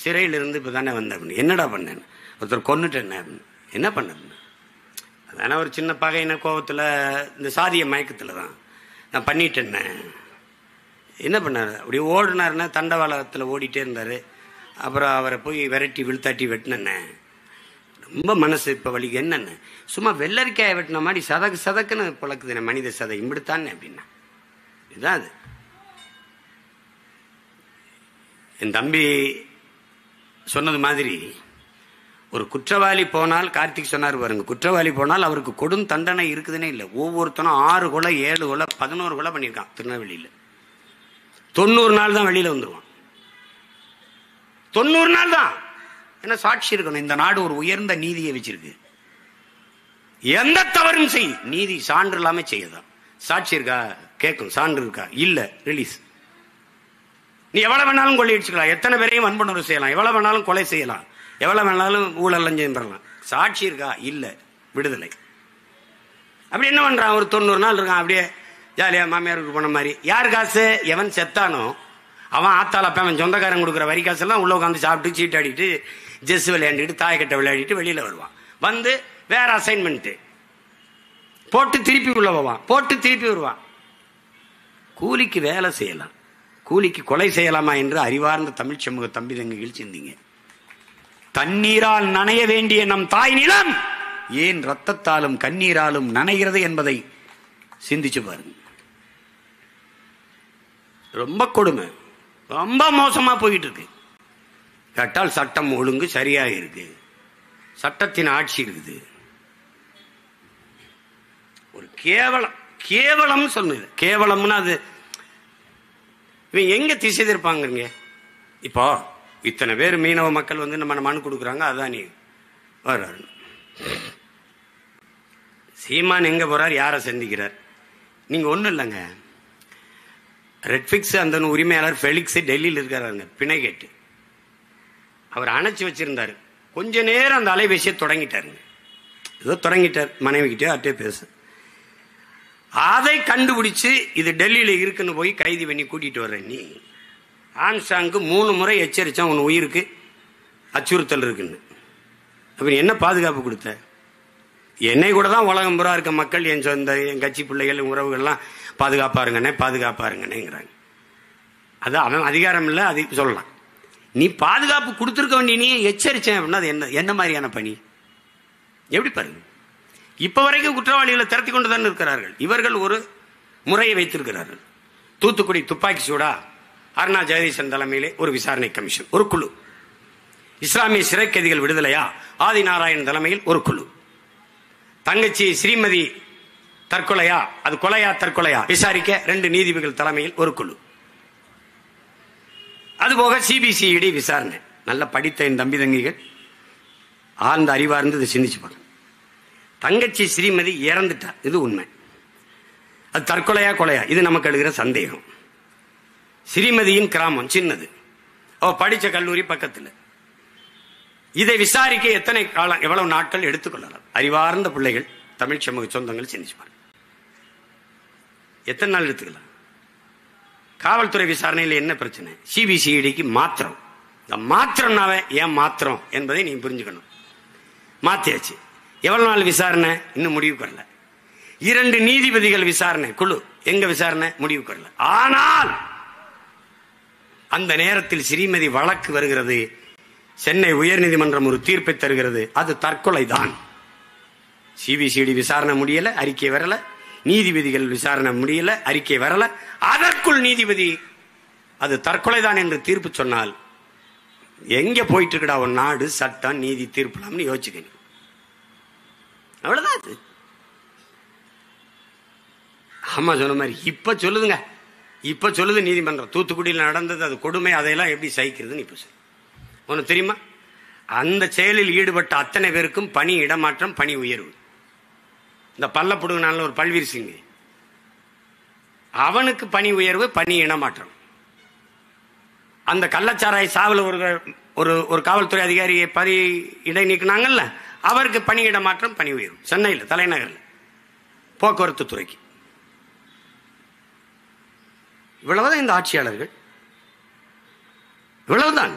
சிறையிலிருந்து இப்போ தானே வந்தேன். என்னடா பண்ணேன்? ஒருத்தர் கொன்னுட்டேன். என்ன பண்ண? அதான ஒரு சின்ன பகையின கோபத்தில், இந்த சாதிய மயக்கத்தில் தான் நான் பண்ணிட்டேன். என்ன பண்ணார்? அப்படி ஓடினாருன்னா தண்டவாளத்தில் ஓடிட்டே இருந்தார். அப்புறம் அவரை போய் விரட்டி விழுத்தாட்டி வெட்டினேன். ரொம்ப மனசு இப்போ வலிக்கு. என்னென்ன சும்மா வெள்ளரிக்காயை வெட்டின மாதிரி சதக்கு சதக்குன்னு பழக்குது மனித சதை இப்படித்தானே அப்படின்னா. இதுதான் அது. என் தம்பி சொன்னது மாதிரி ஒரு குற்றவாளி போனால், கார்த்திக் சொன்னார் பாருங்க, குற்றவாளி போனால் அவருக்கு கொடும் தண்டனை இருக்குதுன்னே இல்லை. ஒவ்வொருத்தனும் 6 கொலை 7 கொலை 11 கொலை பண்ணியிருக்கான் திருநெல்வேலியில். 90 நாள் தான் வெளியில வந்துருவான். 90 நாள் தான். என்ன சாட்சி இருக்கணும்? இந்த நாடு ஒரு உயர்ந்த நீதியை வச்சிருக்கு. எந்த தவறும் செய், நீதி சான்று இல்லாம செய்யதான். சாட்சி இருக்கா கேட்கும், சான்று இருக்கா இல்ல ரிலீஸ். நீ எவ்வளவு வேணாலும் கொள்ளையடிச்சுக்கலாம், எத்தனை பேரையும் வன்புணர்வு செய்யலாம், எவ்வளவு வேணாலும் கொலை செய்யலாம், எவ்வளவு வேணாலும் ஊழல் லஞ்சம் பெறலாம். சாட்சி இருக்கா இல்ல விடுதலை. அப்படி என்ன பண்றான்? ஒரு 90 நாள் இருக்கான் அப்படியே ஜாலியா மாமியாருக்கு போன மாதிரி. யார் காசு? எவன் செத்தானோ அவன் ஆத்தால அவன் சொந்தக்காரன் கொடுக்குற வரி காசெல்லாம் உள்ள உட்காந்து சாப்பிட்டு சீட்டாடிட்டு ஜெஸ் விளையாடிட்டு தாயக்கட்டை விளையாடிட்டு வெளியில வருவான். வந்து வேற அசைன்மெண்ட் போட்டு திருப்பி உள்ள போவான், போட்டு திருப்பி வருவான். கூலிக்கு வேலை செய்யலாம், கூலிக்கு கொலை செய்யலாமா என்று அறிவார்ந்த தமிழ் சமூக தம்பி தங்கைகள் சிந்திங்க. தண்ணீரால் நனைய வேண்டிய நம் தாய் நிலம் ஏன் ரத்தத்தாலும் கண்ணீராலும் நனைகிறது என்பதை சிந்திச்சு பாருங்க. ரொம்ப கொடுமை, ரொம்ப மோசமா போயிட்டு இருக்கு. கேட்டால் சட்டம் ஒழுங்கு சரியாக இருக்கு, சட்டத்தின் ஆட்சி இருக்குது. ஒரு கேவலம், கேவலம் சொன்னது கேவலம்னா அது இவன் எங்க திசை திருப்பாங்க. இப்போ இத்தனை பேர் மீனவ மக்கள் வந்து நம்ம மனு கொடுக்குறாங்க, அதான் நீ வர்றாரு. சீமான் எங்க போறார், யாரை சந்திக்கிறார்? நீங்க ஒண்ணும் இல்லைங்க, ரெட்ஃபிக்ஸ் அந்த உரிமையாளர் ஃபெலிக்ஸ் டெல்லியில் இருக்காருங்க, பிணை கேட்டு அவர் அணைச்சி வச்சிருந்தாரு. கொஞ்ச நேரம் அந்த அலைபேசியை தொடங்கிட்டாருங்க, ஏதோ தொடங்கிட்டார், மனைவி கிட்டே அட்டே பேச. அதை கண்டுபிடிச்சு இது டெல்லியில இருக்குன்னு போய் கைது பண்ணி கூட்டிட்டு வர்ற நீ. ஆம்ஸ்டாங்கு 3 முறை எச்சரிச்சான் உன் உயிருக்கு அச்சுறுத்தல் இருக்குன்னு. அப்ப என்ன பாதுகாப்பு கொடுத்த? என்னை கூட தான் உலகம் புறா இருக்க மக்கள், என் சொந்த என் கட்சி பிள்ளைகள் உறவுகள்லாம் பாதுகாப்பாருங்கண்ணே பாதுகாப்பாருங்கண்ணேங்கிறாங்க. அது அவன் அதிகாரம் இல்லை, அது சொல்லலாம். நீ பாதுகாப்பு கொடுத்துருக்க வேண்டிய நீ எச்சரிச்சேன் அப்படின்னா அது என்ன என்ன மாதிரியான பணி? எப்படி பாருங்க, இப்ப வரைக்கும் குற்றவாளிகளை திரட்டி கொண்டு தான் இருக்கிறார்கள். இவர்கள் ஒரு முறையை வைத்திருக்கிறார்கள். தூத்துக்குடி துப்பாக்கி சூடா அருணா ஜெகதீசன் தலைமையிலே ஒரு விசாரணை கமிஷன், ஒரு குழு. இஸ்லாமிய சிறை கைதிகள் விடுதலையா ஆதி நாராயணன் தலைமையில் ஒரு குழு. தங்கச்சி ஸ்ரீமதி தற்கொலையா, அது கொலையா தற்கொலையா விசாரிக்க 2 நீதிபதிகள் தலைமையில் ஒரு குழு. அதுபோக சிபிசிஐடி விசாரணை. நல்ல படித்த என் தம்பி தங்கிகள் ஆழ்ந்த அறிவார்ந்து இதை சிந்திச்சு பாருங்க. தங்கச்சி ஸ்ரீமதி இறந்துட்டா, இது உண்மை. அது தற்கொலையா கொலையா, இது நமக்கு எழுகிற சந்தேகம். ஸ்ரீமதியின் கிராமம் சின்னது, அவ படிச்ச கல்லூரி பக்கத்தில். இதை விசாரிக்க எத்தனை காலம், எவ்வளவு நாட்கள் எடுத்துக்கொள்ளலாம்? அறிவார்ந்த பிள்ளைகள், தமிழ் சமூக சொந்தங்கள் சிந்திச்சு பாருங்க, எத்தனை நாள் எடுத்துக்கலாம்? காவல்துறை விசாரணையில் என்ன பிரச்சனை? சிபிசிஐடிக்கு மாத்திரம். இந்த மாத்திரம்னாவே ஏன் மாத்திரம் என்பதை நீங்க புரிஞ்சுக்கணும். மாத்தியாச்சு. எவ்வளவு நாள் விசாரணை? இன்னும் முடிவுக்கு வரல. 2 நீதிபதிகள் விசாரணை குழு, எங்க விசாரணை? முடிவுக்கு வரல. ஆனால் அந்த நேரத்தில் ஸ்ரீமதி வழக்கு வருகிறது. சென்னை உயர்நீதிமன்றம் ஒரு தீர்ப்பை தருகிறது, அது தற்கொலை தான். சிபிசிஐடி விசாரணை முடியல, அறிக்கை வரல. நீதிபதிகள் விசாரணை முடியல, அறிக்கை வரல. அதற்குள் நீதிபதி அது தற்கொலை தான் என்று தீர்ப்பு சொன்னால் எங்க போயிட்டு இருக்கடா ஒரு நாடு? சட்டம் நீதி தீர்ப்புலாம்னு யோசிச்சுக்கணும். அவ்வளவுதான். அது ஆமா சொன்ன மாதிரி இப்ப சொல்லுதுங்க, இப்ப சொல்லுது நீதிமன்றம். தூத்துக்குடியில் நடந்தது அது கொடுமை, அதையெல்லாம் எப்படி சகிக்கிறதுன்னு இப்ப சொல்லு. உனக்கு தெரியுமா, அந்த செயலில் ஈடுபட்ட அத்தனை பேருக்கும் பணி இடமாற்றம், பணி உயர்வு. இந்த பல்லப்புடுங்கனால ஒரு பல்வீர் சிங், அவனுக்கு பணி உயர்வு, பணி இடமாற்றம். அந்த கள்ளச்சாராய சாவில் ஒரு காவல்துறை அதிகாரியை இடை நீக்கினாங்கல்ல, அவருக்கு பணி இடமாற்றம், பணி உயர்வு. சென்னையில் தலைநகரில் போக்குவரத்து துறைக்கு. இவ்வளவுதான் இந்த ஆட்சியாளர்கள், இவ்வளவுதான்.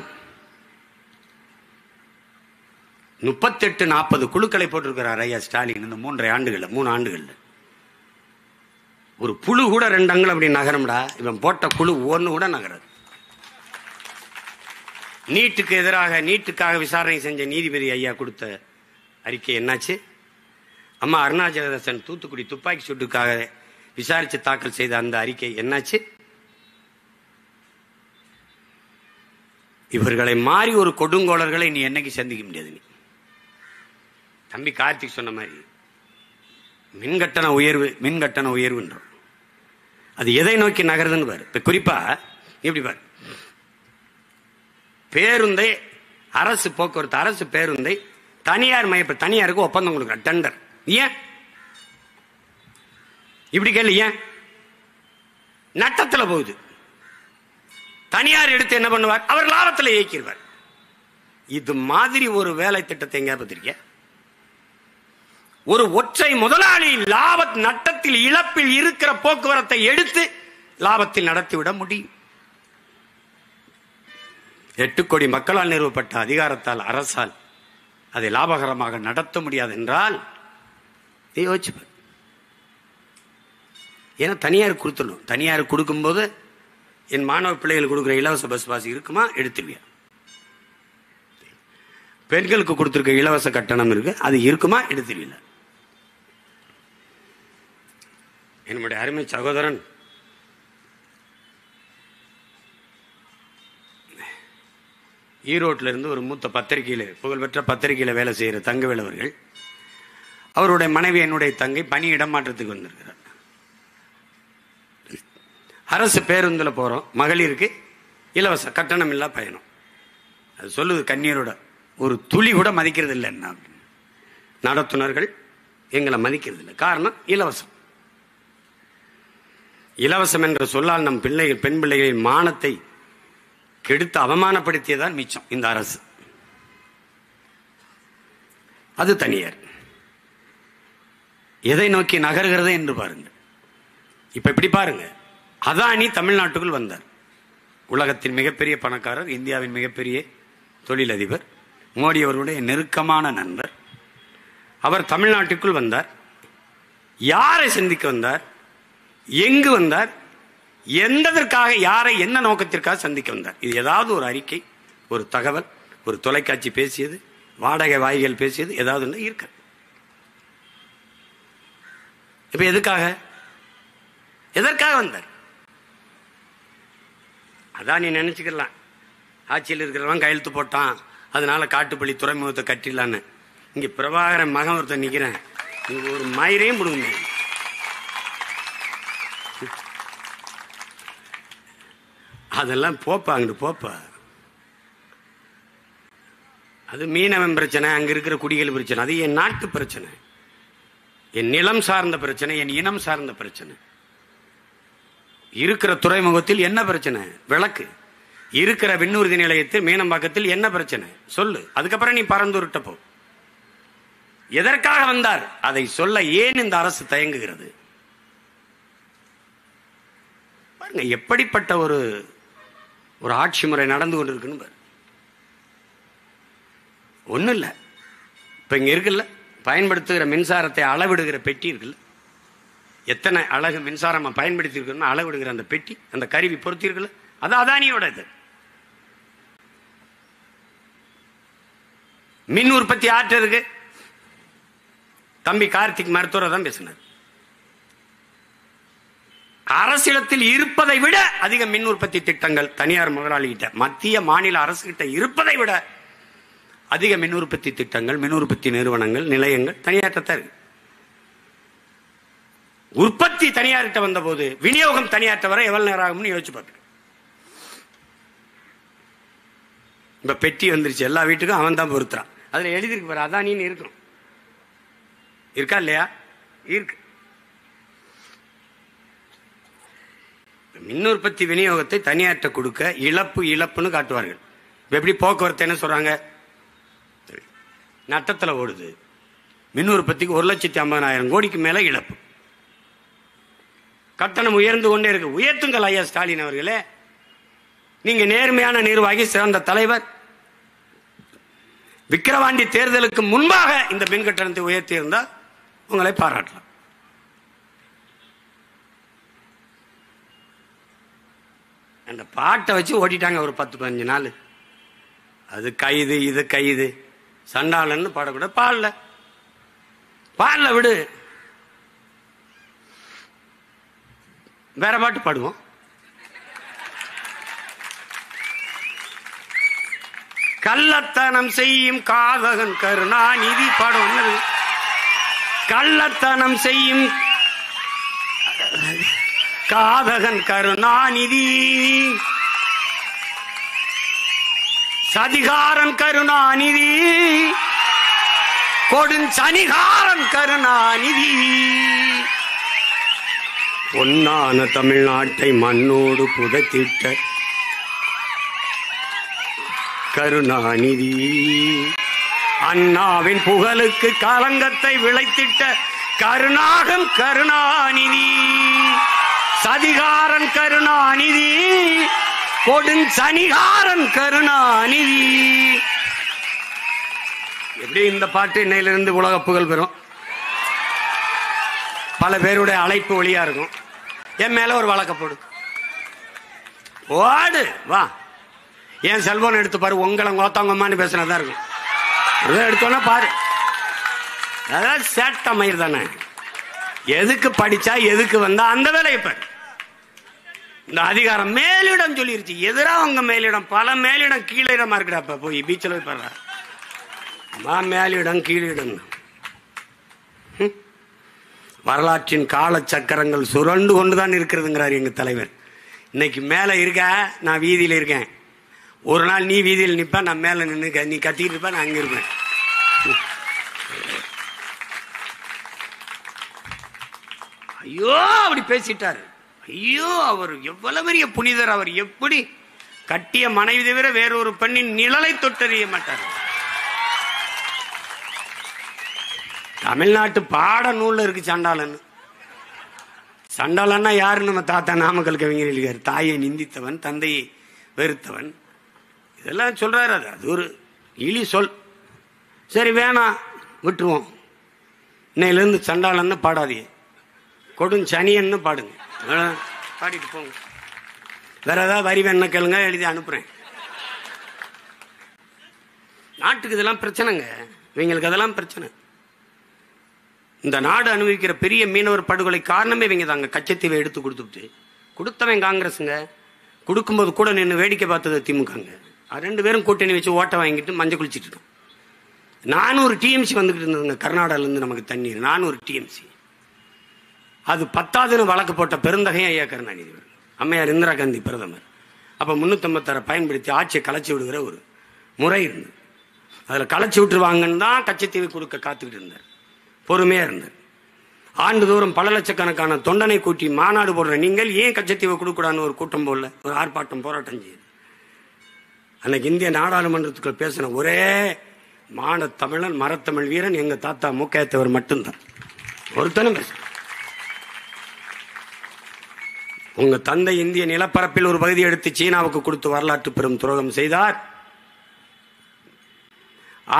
38-40 குழுக்களை போட்டிருக்கிறார் ஐயா ஸ்டாலின் இந்த 3 ஆண்டுகள்ல. ஒரு புழு கூட 2 அங்குலம் அப்படி நகரம்டா. இவன் போட்ட குழு ஒன்னு கூட நகராது. நீட்டுக்கு எதிராக, நீட்டுக்காக விசாரணை செஞ்ச நீதிபதி ஐயா கொடுத்த அறிக்கை என்னாச்சு? அம்மா அருணா ஜெகதீசன் தூத்துக்குடி துப்பாக்கி சூட்டுக்காக விசாரிச்சு தாக்கல் செய்த அந்த அறிக்கை என்னாச்சு? இவர்களை மாறி ஒரு கொடுங்கோளர்களை நீ என்னைக்கு சந்திக்க முடியாது. நீ தம்பி கார்த்திக் சொன்ன மாதிரி மின்கட்டண உயர்வுன்றோம். அது எதை நோக்கி நகருதுன்னு பாரு. இப்ப குறிப்பா எப்படி பாரு, பேருந்தை அரசு போக்குவரத்து, அரசு பேருந்தை தனியார் தனியாருக்கு ஒப்பந்தம் கொடுக்குற டெண்டர். ஏன் இப்படி கேள்வி? ஏன் நட்டத்தில் போகுது. தனியார் எடுத்து என்ன பண்ணுவார்? அவர் லாபத்தில் இயக்கிடுவார். இது மாதிரி ஒரு வேலை திட்டத்தை எங்க பார்த்திருக்க? ஒரு ஒற்றை முதலாளி நட்டத்தில் இழப்பில் இருக்கிற போக்குவரத்தை எடுத்து லாபத்தில் நடத்திவிட முடியும். 8 கோடி மக்களால் நிறுவப்பட்ட அதிகாரத்தால், அரசால் அதை லாபகரமாக நடத்த முடியாது என்றால் யோசிச்சு. ஏன்னா தனியார் கொடுத்துடணும். தனியார் கொடுக்கும்போது என் மாணவ பிள்ளைகள் கொடுக்குற இலவச பஸ் பாஸ் இருக்குமா? எடுத்துருவியா? பெண்களுக்கு கொடுத்திருக்க இலவச கட்டணம் இருக்கு, அது இருக்குமா? எடுத்துருவில? என்னுடைய அருமை சகோதரன் ஈரோட்டில் இருந்து ஒரு மூத்த பத்திரிகையில், புகழ்பெற்ற பத்திரிகையில் வேலை செய்கிற தங்கவேல் அவர்கள், அவருடைய மனைவி என்னுடைய தங்கை பணி இடமாற்றத்துக்கு வந்திருக்கிறார். அரசு பேருந்தில் போகிறோம், மகளிருக்கு இலவச கட்டணம் இல்லா பயணம். அது சொல்லுது கண்ணீரோட, ஒரு துளி கூட மதிக்கிறது இல்லை. என்ன நடத்துனர்கள் எங்களை மதிக்கிறது இல்லை. காரணம் இலவசம். இலவசம் என்ற சொல்லால் நம் பிள்ளைகள், பெண் பிள்ளைகளின் மானத்தை கெடுத்து அவமானப்படுத்தியதான் மிச்சம் இந்த அரசு. அது தனியார். எதை நோக்கி நகர்கிறது என்று பாருங்க. இப்ப இப்படி பாருங்க, அதானி தமிழ்நாட்டுக்குள் வந்தார். உலகத்தின் மிகப்பெரிய பணக்காரர், இந்தியாவின் மிகப்பெரிய தொழிலதிபர், மோடி அவர்களுடைய நெருக்கமான நண்பர். அவர் தமிழ்நாட்டுக்குள் வந்தார். யாரை சந்திக்க வந்தார்? எங்கு வந்தார்? எந்ததற்காக, யாரை, என்ன நோக்கத்திற்காக சந்திக்க வந்தார்? இது ஏதாவது ஒரு அறிக்கை, ஒரு தகவல், ஒரு தொலைக்காட்சி பேசியது, வாடகை வாய்கள் பேசியது ஏதாவது இருக்க? இப்ப எதற்காக வந்தார்? அதான் நீ நினைச்சுக்கலாம், ஆட்சியில் இருக்கிறவன் கையெழுத்து போட்டான், அதனால காட்டுப்பள்ளி துறைமுகத்தை கட்டிடலான்னு. இங்க பிரபாகரன் மகன் ஒருத்தர் நிக்கிறேன், ஒரு மயிரையும் முடுங்க. அதெல்லாம் போப்பா, அங்கிட்டு போப்பா. அது மீனவன் பிரச்சனை, அங்க இருக்கிற குடிகள் பிரச்சனை, அது என் நாட்டு பிரச்சனை, என் நிலம் சார்ந்த பிரச்சனை, என் இனம் சார்ந்த பிரச்சனை. இருக்கிற துறைமுகத்தில் என்ன பிரச்சனை? விளக்கு. இருக்கிற விண்ணூர்தி நிலையத்தில் மீனம்பாக்கத்தில் என்ன பிரச்சனை சொல்லு. அதுக்கப்புறம் நீ பரந்துருட்ட போ. எதற்காக வந்தார் அதை சொல்ல ஏன் இந்த அரசு தயங்குகிறது? பாருங்க எப்படிப்பட்ட ஒரு ஆட்சி முறை நடந்து கொண்டிருக்குன்னு. ஒன்றும் இல்லை, இப்போ இங்கே இருக்குல்ல, பயன்படுத்துகிற மின்சாரத்தை அளவிடுகிற பெட்டி இருக்குல்ல, எத்தனை அழகு மின்சாரம் பயன்படுத்தி இருக்கணும் அளவிடுகிற அந்த பெட்டி, அந்த கருவி பொருத்தி இருக்குல்ல, அது அதானியோட. இது மின் உற்பத்தி ஆற்றுறதுக்கு தம்பி கார்த்திக் மருத்துவரை தான் பேசினார். அரசியலத்தில் இருப்பதை விட அதிக மின் உற்பத்தி திட்டங்கள் தனியார் முதலாளிகிட்ட, மத்திய மாநில அரசு கிட்ட இருப்பதை விட அதிக மின் உற்பத்தி திட்டங்கள், மின் உற்பத்தி நிறுவனங்கள், நிலையங்கள் தனியார்ட்ட இருக்கு. உற்பத்தி தனியார்கிட்ட வந்த போது விநியோகம் தனியார்ட்ட வர எவ்வளவு நேரம் ஆகும்னு யோசிச்சு பார்த்து. இப்ப பெட்டி வந்துருச்சு, எல்லா வீட்டுக்கும் அவன் தான் பொறுத்துறான். அதுல எழுதிருக்கு பாரு, அதானின்னு இருக்கும். இருக்கா இல்லையா? இருக்கு. மின் உற்பத்தி விநியோகத்தை தனியார்ட்ட கொடுக்க இழப்புன்னு காட்டுவார்கள். எப்படி போக்குவரத்து என்ன சொல்றாங்க? நட்டத்துல ஓடுது. மின் உற்பத்திக்கு 1,50,000 கோடிக்கு மேல இழப்பு. கட்டணம் உயர்ந்து கொண்டே இருக்கு. உயர்த்துங்கள் ஐயா ஸ்டாலின் அவர்களே. நீங்க நேர்மையான நிர்வாகி, சிறந்த தலைவர். விக்கிரவாண்டி தேர்தலுக்கு முன்பாக இந்த மின் கட்டணத்தை உயர்த்தி இருந்தால் உங்களை பாராட்டலாம். அந்த பாட்டை வச்சு ஓட்டிட்டாங்க ஒரு 10-15 நாள். அது கைது, இது கைது, சண்டாளன்னு பாடக்கூடாது. பாடல விடு, வேற பாட்டு பாடுவோம். கள்ளத்தனம் செய்யும் காதகன் கருணாநிதி பாடம். கள்ளத்தனம் செய்யும் காதகன் கருணாநிதி, சதிகாரன் கருணாநிதி, கொடுஞ்சனிகாரன் கருணாநிதி. பொன்னான தமிழ்நாட்டை மண்ணோடு புதைத்திட்ட கருணாநிதி, அண்ணாவின் புகழுக்கு களங்கத்தை விளைத்திட்ட கருணாகன் கருணாநிதி, சதிகாரன் கருணாநிதி, கொடுஞ்சனிகாரன் கருணாநிதி. எப்படி இந்த பாட்டு இன்னையிலிருந்து உலக புகழ் பெறும். பல பேருடைய அழைப்பு ஒளியா இருக்கும். என் மேல ஒரு வழக்க போடு, ஓடு வா. என் செல்போன் எடுத்து பாரு, உங்களை கோத்தாங்கம்மான்னு பேசுனதான் இருக்கும். எடுத்தோன்னா பாரு, அதான் சேட்ட மயிர் தானே. எதுக்கு படிச்சா எதுக்கு வந்தா அந்த வேலையை பாரு. இந்த அதிகாரம் மேலிடம் சொல்லிருச்சு. எதிராக அவங்க மேலிடம், பல மேலிடம் கீழிடமா இருக்குடாப்ப. போய் பீச்சில் போய் பாரு, மேலிடம் கீழிடம். வரலாற்றின் கால சக்கரங்கள் சுரண்டு கொண்டுதான் இருக்கிறதுங்கிறார் எங்க தலைவர். இன்னைக்கு மேல இருக்க, நான் வீதியில இருக்கேன். ஒரு நாள் நீ வீதியில் நிப்ப, நான் மேல நின்று நீ கத்திட்டு இருப்ப, நான் அங்க இருப்பேன். ஐயோ அப்படி பேசிட்டாரு. ஐயோ அவர் எவ்வளவு பெரிய புனிதர். அவர் எப்படி கட்டிய மனைவி தவிர வேறொரு பெண்ணின் நிழலை தொட்டறிய மாட்டார். தமிழ்நாட்டு பாட நூல்ல இருக்கு சண்டாளன். சண்டாளன்னா யாரு? நம்ம தாத்தா நாமக்கல் கவிஞர் இருக்காரு. தாயை நிந்தித்தவன், தந்தையை வெறுத்தவன், இதெல்லாம் சொல்றாரு. அது ஒரு இழி சொல். சரி வேணாம், விட்டுருவோம். இன்னையிலிருந்து சண்டாளன்னு பாடாதீங்க, கொடுஞ்சனியன்னு பாடுங்க. பாடிட்டு போங்க. வேற ஏதாவது வரி வேணா கேளுங்க, எழுதி அனுப்புறேன். நாட்டுக்கு இதெல்லாம் பிரச்சனைங்க. இவங்களுக்கு அதெல்லாம் பிரச்சனை. இந்த நாடு அனுபவிக்கிற பெரிய மீனவர் படுகொலை காரணமே இவங்க தாங்க. கச்சத்தீவை எடுத்து கொடுத்தவன் காங்கிரஸுங்க. கொடுக்கும்போது கூட நின்று வேடிக்கை பார்த்தது திமுகங்க. 2 பேரும் கூட்டணி வச்சு ஓட்ட வாங்கிட்டு மஞ்சள் குளிச்சிட்டு இருக்கோம். 400 டிஎம்சி வந்துகிட்டு இருந்ததுங்க கர்நாடகால இருந்து நமக்கு தண்ணீர். 400 டிஎம்சி. அது 10வது வழக்கு போட்ட பெருந்தகையும் ஐயா கருணாநிதி, அம்மையார் இந்திரா காந்தி பிரதமர். அப்ப 356 பயன்படுத்தி ஆட்சியை கலைச்சி விடுகிற ஒரு முறை இருந்தது. அதுல கலைச்சி விட்டுருவாங்கன்னு தான் கச்சத்தீவை கொடுக்க காத்துக்கிட்டு இருந்தார். பொறுமையா இருந்தார். ஆண்டுதோறும் பல லட்சக்கணக்கான தொண்டனை கூட்டி மாநாடு போடுற நீங்கள் ஏன் கச்சத்தீவை கொடுக்கூடாதுன்னு ஒரு கூட்டம் போடல, ஒரு ஆர்ப்பாட்டம் போராட்டம் செய்யுது. அன்னைக்கு இந்திய நாடாளுமன்றத்துக்குள் பேசின ஒரே மான தமிழன், மரத்தமிழ் வீரன் எங்க தாத்தா மூக்கையத்தவர் மட்டும்தான். ஒருத்தனும் பேச. உங்க தந்தை இந்திய நிலப்பரப்பில் ஒரு பகுதி எடுத்து சீனாவுக்கு கொடுத்து வரலாற்று பெரும் துரோகம் செய்தார்.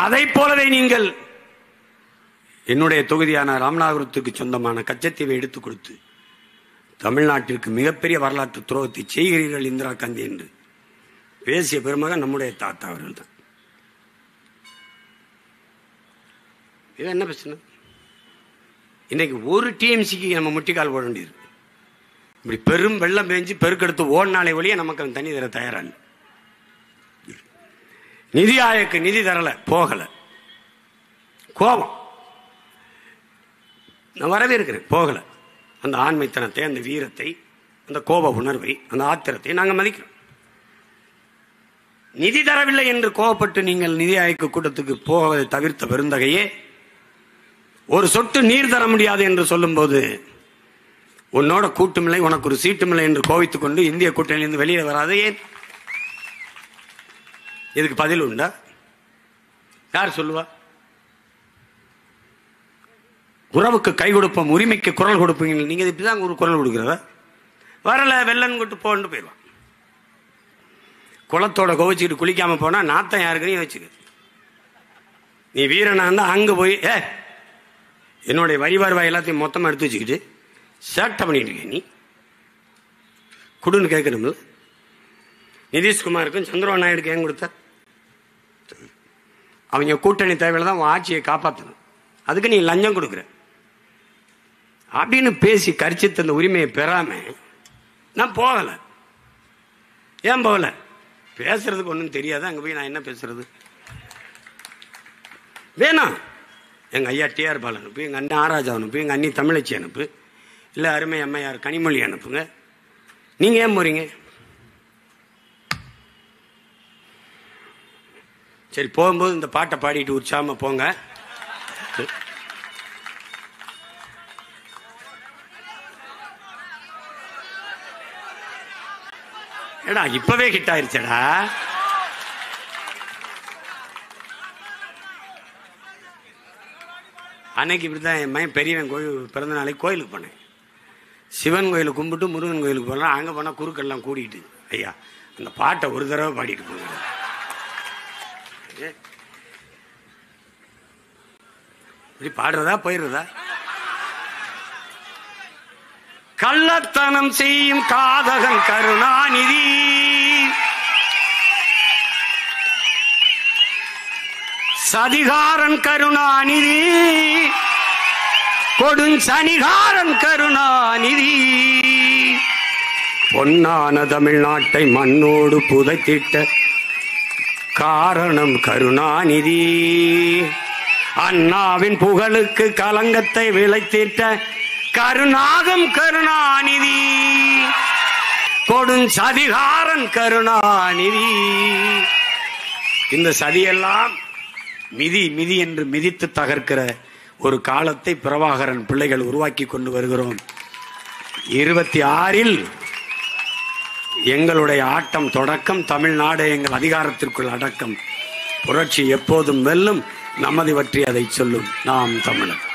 அதை போலவே நீங்கள் என்னுடைய தொகுதியான ராமநாதபுரத்துக்கு சொந்தமான கச்சத்தீவை எடுத்துக் கொடுத்து தமிழ்நாட்டிற்கு மிகப்பெரிய வரலாற்று துரோகத்தை செய்கிறீர்கள் இந்திரா காந்தி என்று பேசிய பெருமகன் நம்முடைய தாத்தா அவர்கள் தான். இது என்ன பிரச்சனை? இன்னைக்கு ஒரு டிஎம்சிக்கு நம்ம முட்டிக்கால் போட வேண்டியது. இப்படி பெரும் வெள்ளம் பெஞ்சு பெருக்கெடுத்து ஓடினாலே வழியே நமக்கு தண்ணி தர தயாரான. நிதி ஆயோக்கு நிதி தரல, போகல. கோபம் நான் வரவேற்கிறேன், போகல. அந்த ஆண்மைத்தனத்தை, அந்த வீரத்தை, அந்த கோப உணர்வை, அந்த ஆத்திரத்தை நாங்கள் மதிக்கிறோம். நிதி தரவில்லை என்று கோபப்பட்டு நீங்கள் நிதி ஆயோக்கு கூட்டத்துக்கு போவதை தவிர்த்த பெருந்தகையே, ஒரு சொட்டு நீர் தர முடியாது என்று சொல்லும் போது உன்னோட கூட்டுமில்லை, உனக்கு ஒரு சீட்டுமில்லை என்று கோவித்துக் கொண்டு இந்திய கூட்டணியிலிருந்து வெளியே வராது ஏன்? இதுக்கு பதில் உண்டா? யார் சொல்லுவா? உறவுக்கு கை கொடுப்போம், உரிமைக்கு குரல் கொடுப்பீங்க. நீங்க இப்படிதான் ஒரு குரல் கொடுக்கிறதா? வரல வெள்ளன் கொட்டு போன்னு போயிடுவான். குளத்தோட கோவிச்சுக்கிட்டு குளிக்காம போனா நாத்தம் யாருக்குன்னு வச்சுக்க. நீ வீரனா இருந்தா அங்க போய் என்னுடைய வரி வருவாய் எல்லாத்தையும் மொத்தமா எடுத்து வச்சுக்கிட்டு சேட்டை பண்ணிட்டு இருக்க. நீ குடுன்னு கேட்கணும்ல. நிதிஷ்குமாருக்கும் சந்திரபாபு நாயுடுக்கு ஏன் கொடுத்த? அவங்க கூட்டணி தேவையில்லை தான் ஆட்சியை காப்பாற்றணும், அதுக்கு நீ லஞ்சம் கொடுக்குற அப்படின்னு பேசி கரிச்சு தந்த உரிமையை பெறாம நான் போகல. ஏன் போகல? பேசுறதுக்கு ஒன்றும் தெரியாது. அங்கே போய் நான் என்ன பேசுறது? வேணாம். எங்கள் ஐயா டிஆர் பால் அனுப்பு, எங்கள் அண்ணன் ஆராஜா அனுப்பு, எங்கள் அண்ணி தமிழச்சி அனுப்பு, இல்லை அருமை அம்மையார் கனிமொழி அனுப்புங்க. நீங்கள் ஏன் போறீங்க? சரி, போகும்போது இந்த பாட்டை பாடிட்டு உற்சாகமா போங்க. ஏடா இப்பவே ஹிட் ஆயிருச்சடா. அன்னைக்கு இப்படிதான் என் மகன் பெரியவன் கோயில் பிறந்த நாளைக்கு கோயிலுக்கு போனேன். சிவன் கோயிலுக்கு கும்பிட்டு முருகன் கோயிலுக்கு போனா அங்க போனா குறுக்கெல்லாம் கூடிட்டு, ஐயா அந்த பாட்டை ஒரு தடவை பாடிட்டு போங்க. இப்படி பாடுறதா போயிடுறதா? கள்ளத்தனம் செய்யும் காதகன் கருணாநிதி, சதிகாரன் கருணாநிதி, கொடுஞ்சனிகாரன் கருணாநிதி, பொன்னான தமிழ்நாட்டை மண்ணோடு புதைத்திட்ட காரணம் கருணாநிதி. அண்ணாவின் புகழுக்கு கலங்கத்தை விளைத்திட்ட கருணாகம் கருணாநிதி. கொடுஞ்சதிகாரன் கருணாநிதி. இந்த சதியெல்லாம் மிதி மிதி என்று மிதித்து தகர்க்கிற ஒரு காலத்தை பிரபாகரன் பிள்ளைகள் உருவாக்கி கொண்டு வருகிறோம். 26 எங்களுடைய ஆட்டம் தொடக்கம். தமிழ்நாடு எங்கள் அதிகாரத்திற்குள் அடக்கம். புரட்சி எப்போதும் வெல்லும். நமது பற்றி அதை சொல்லும். நாம் தமிழர்.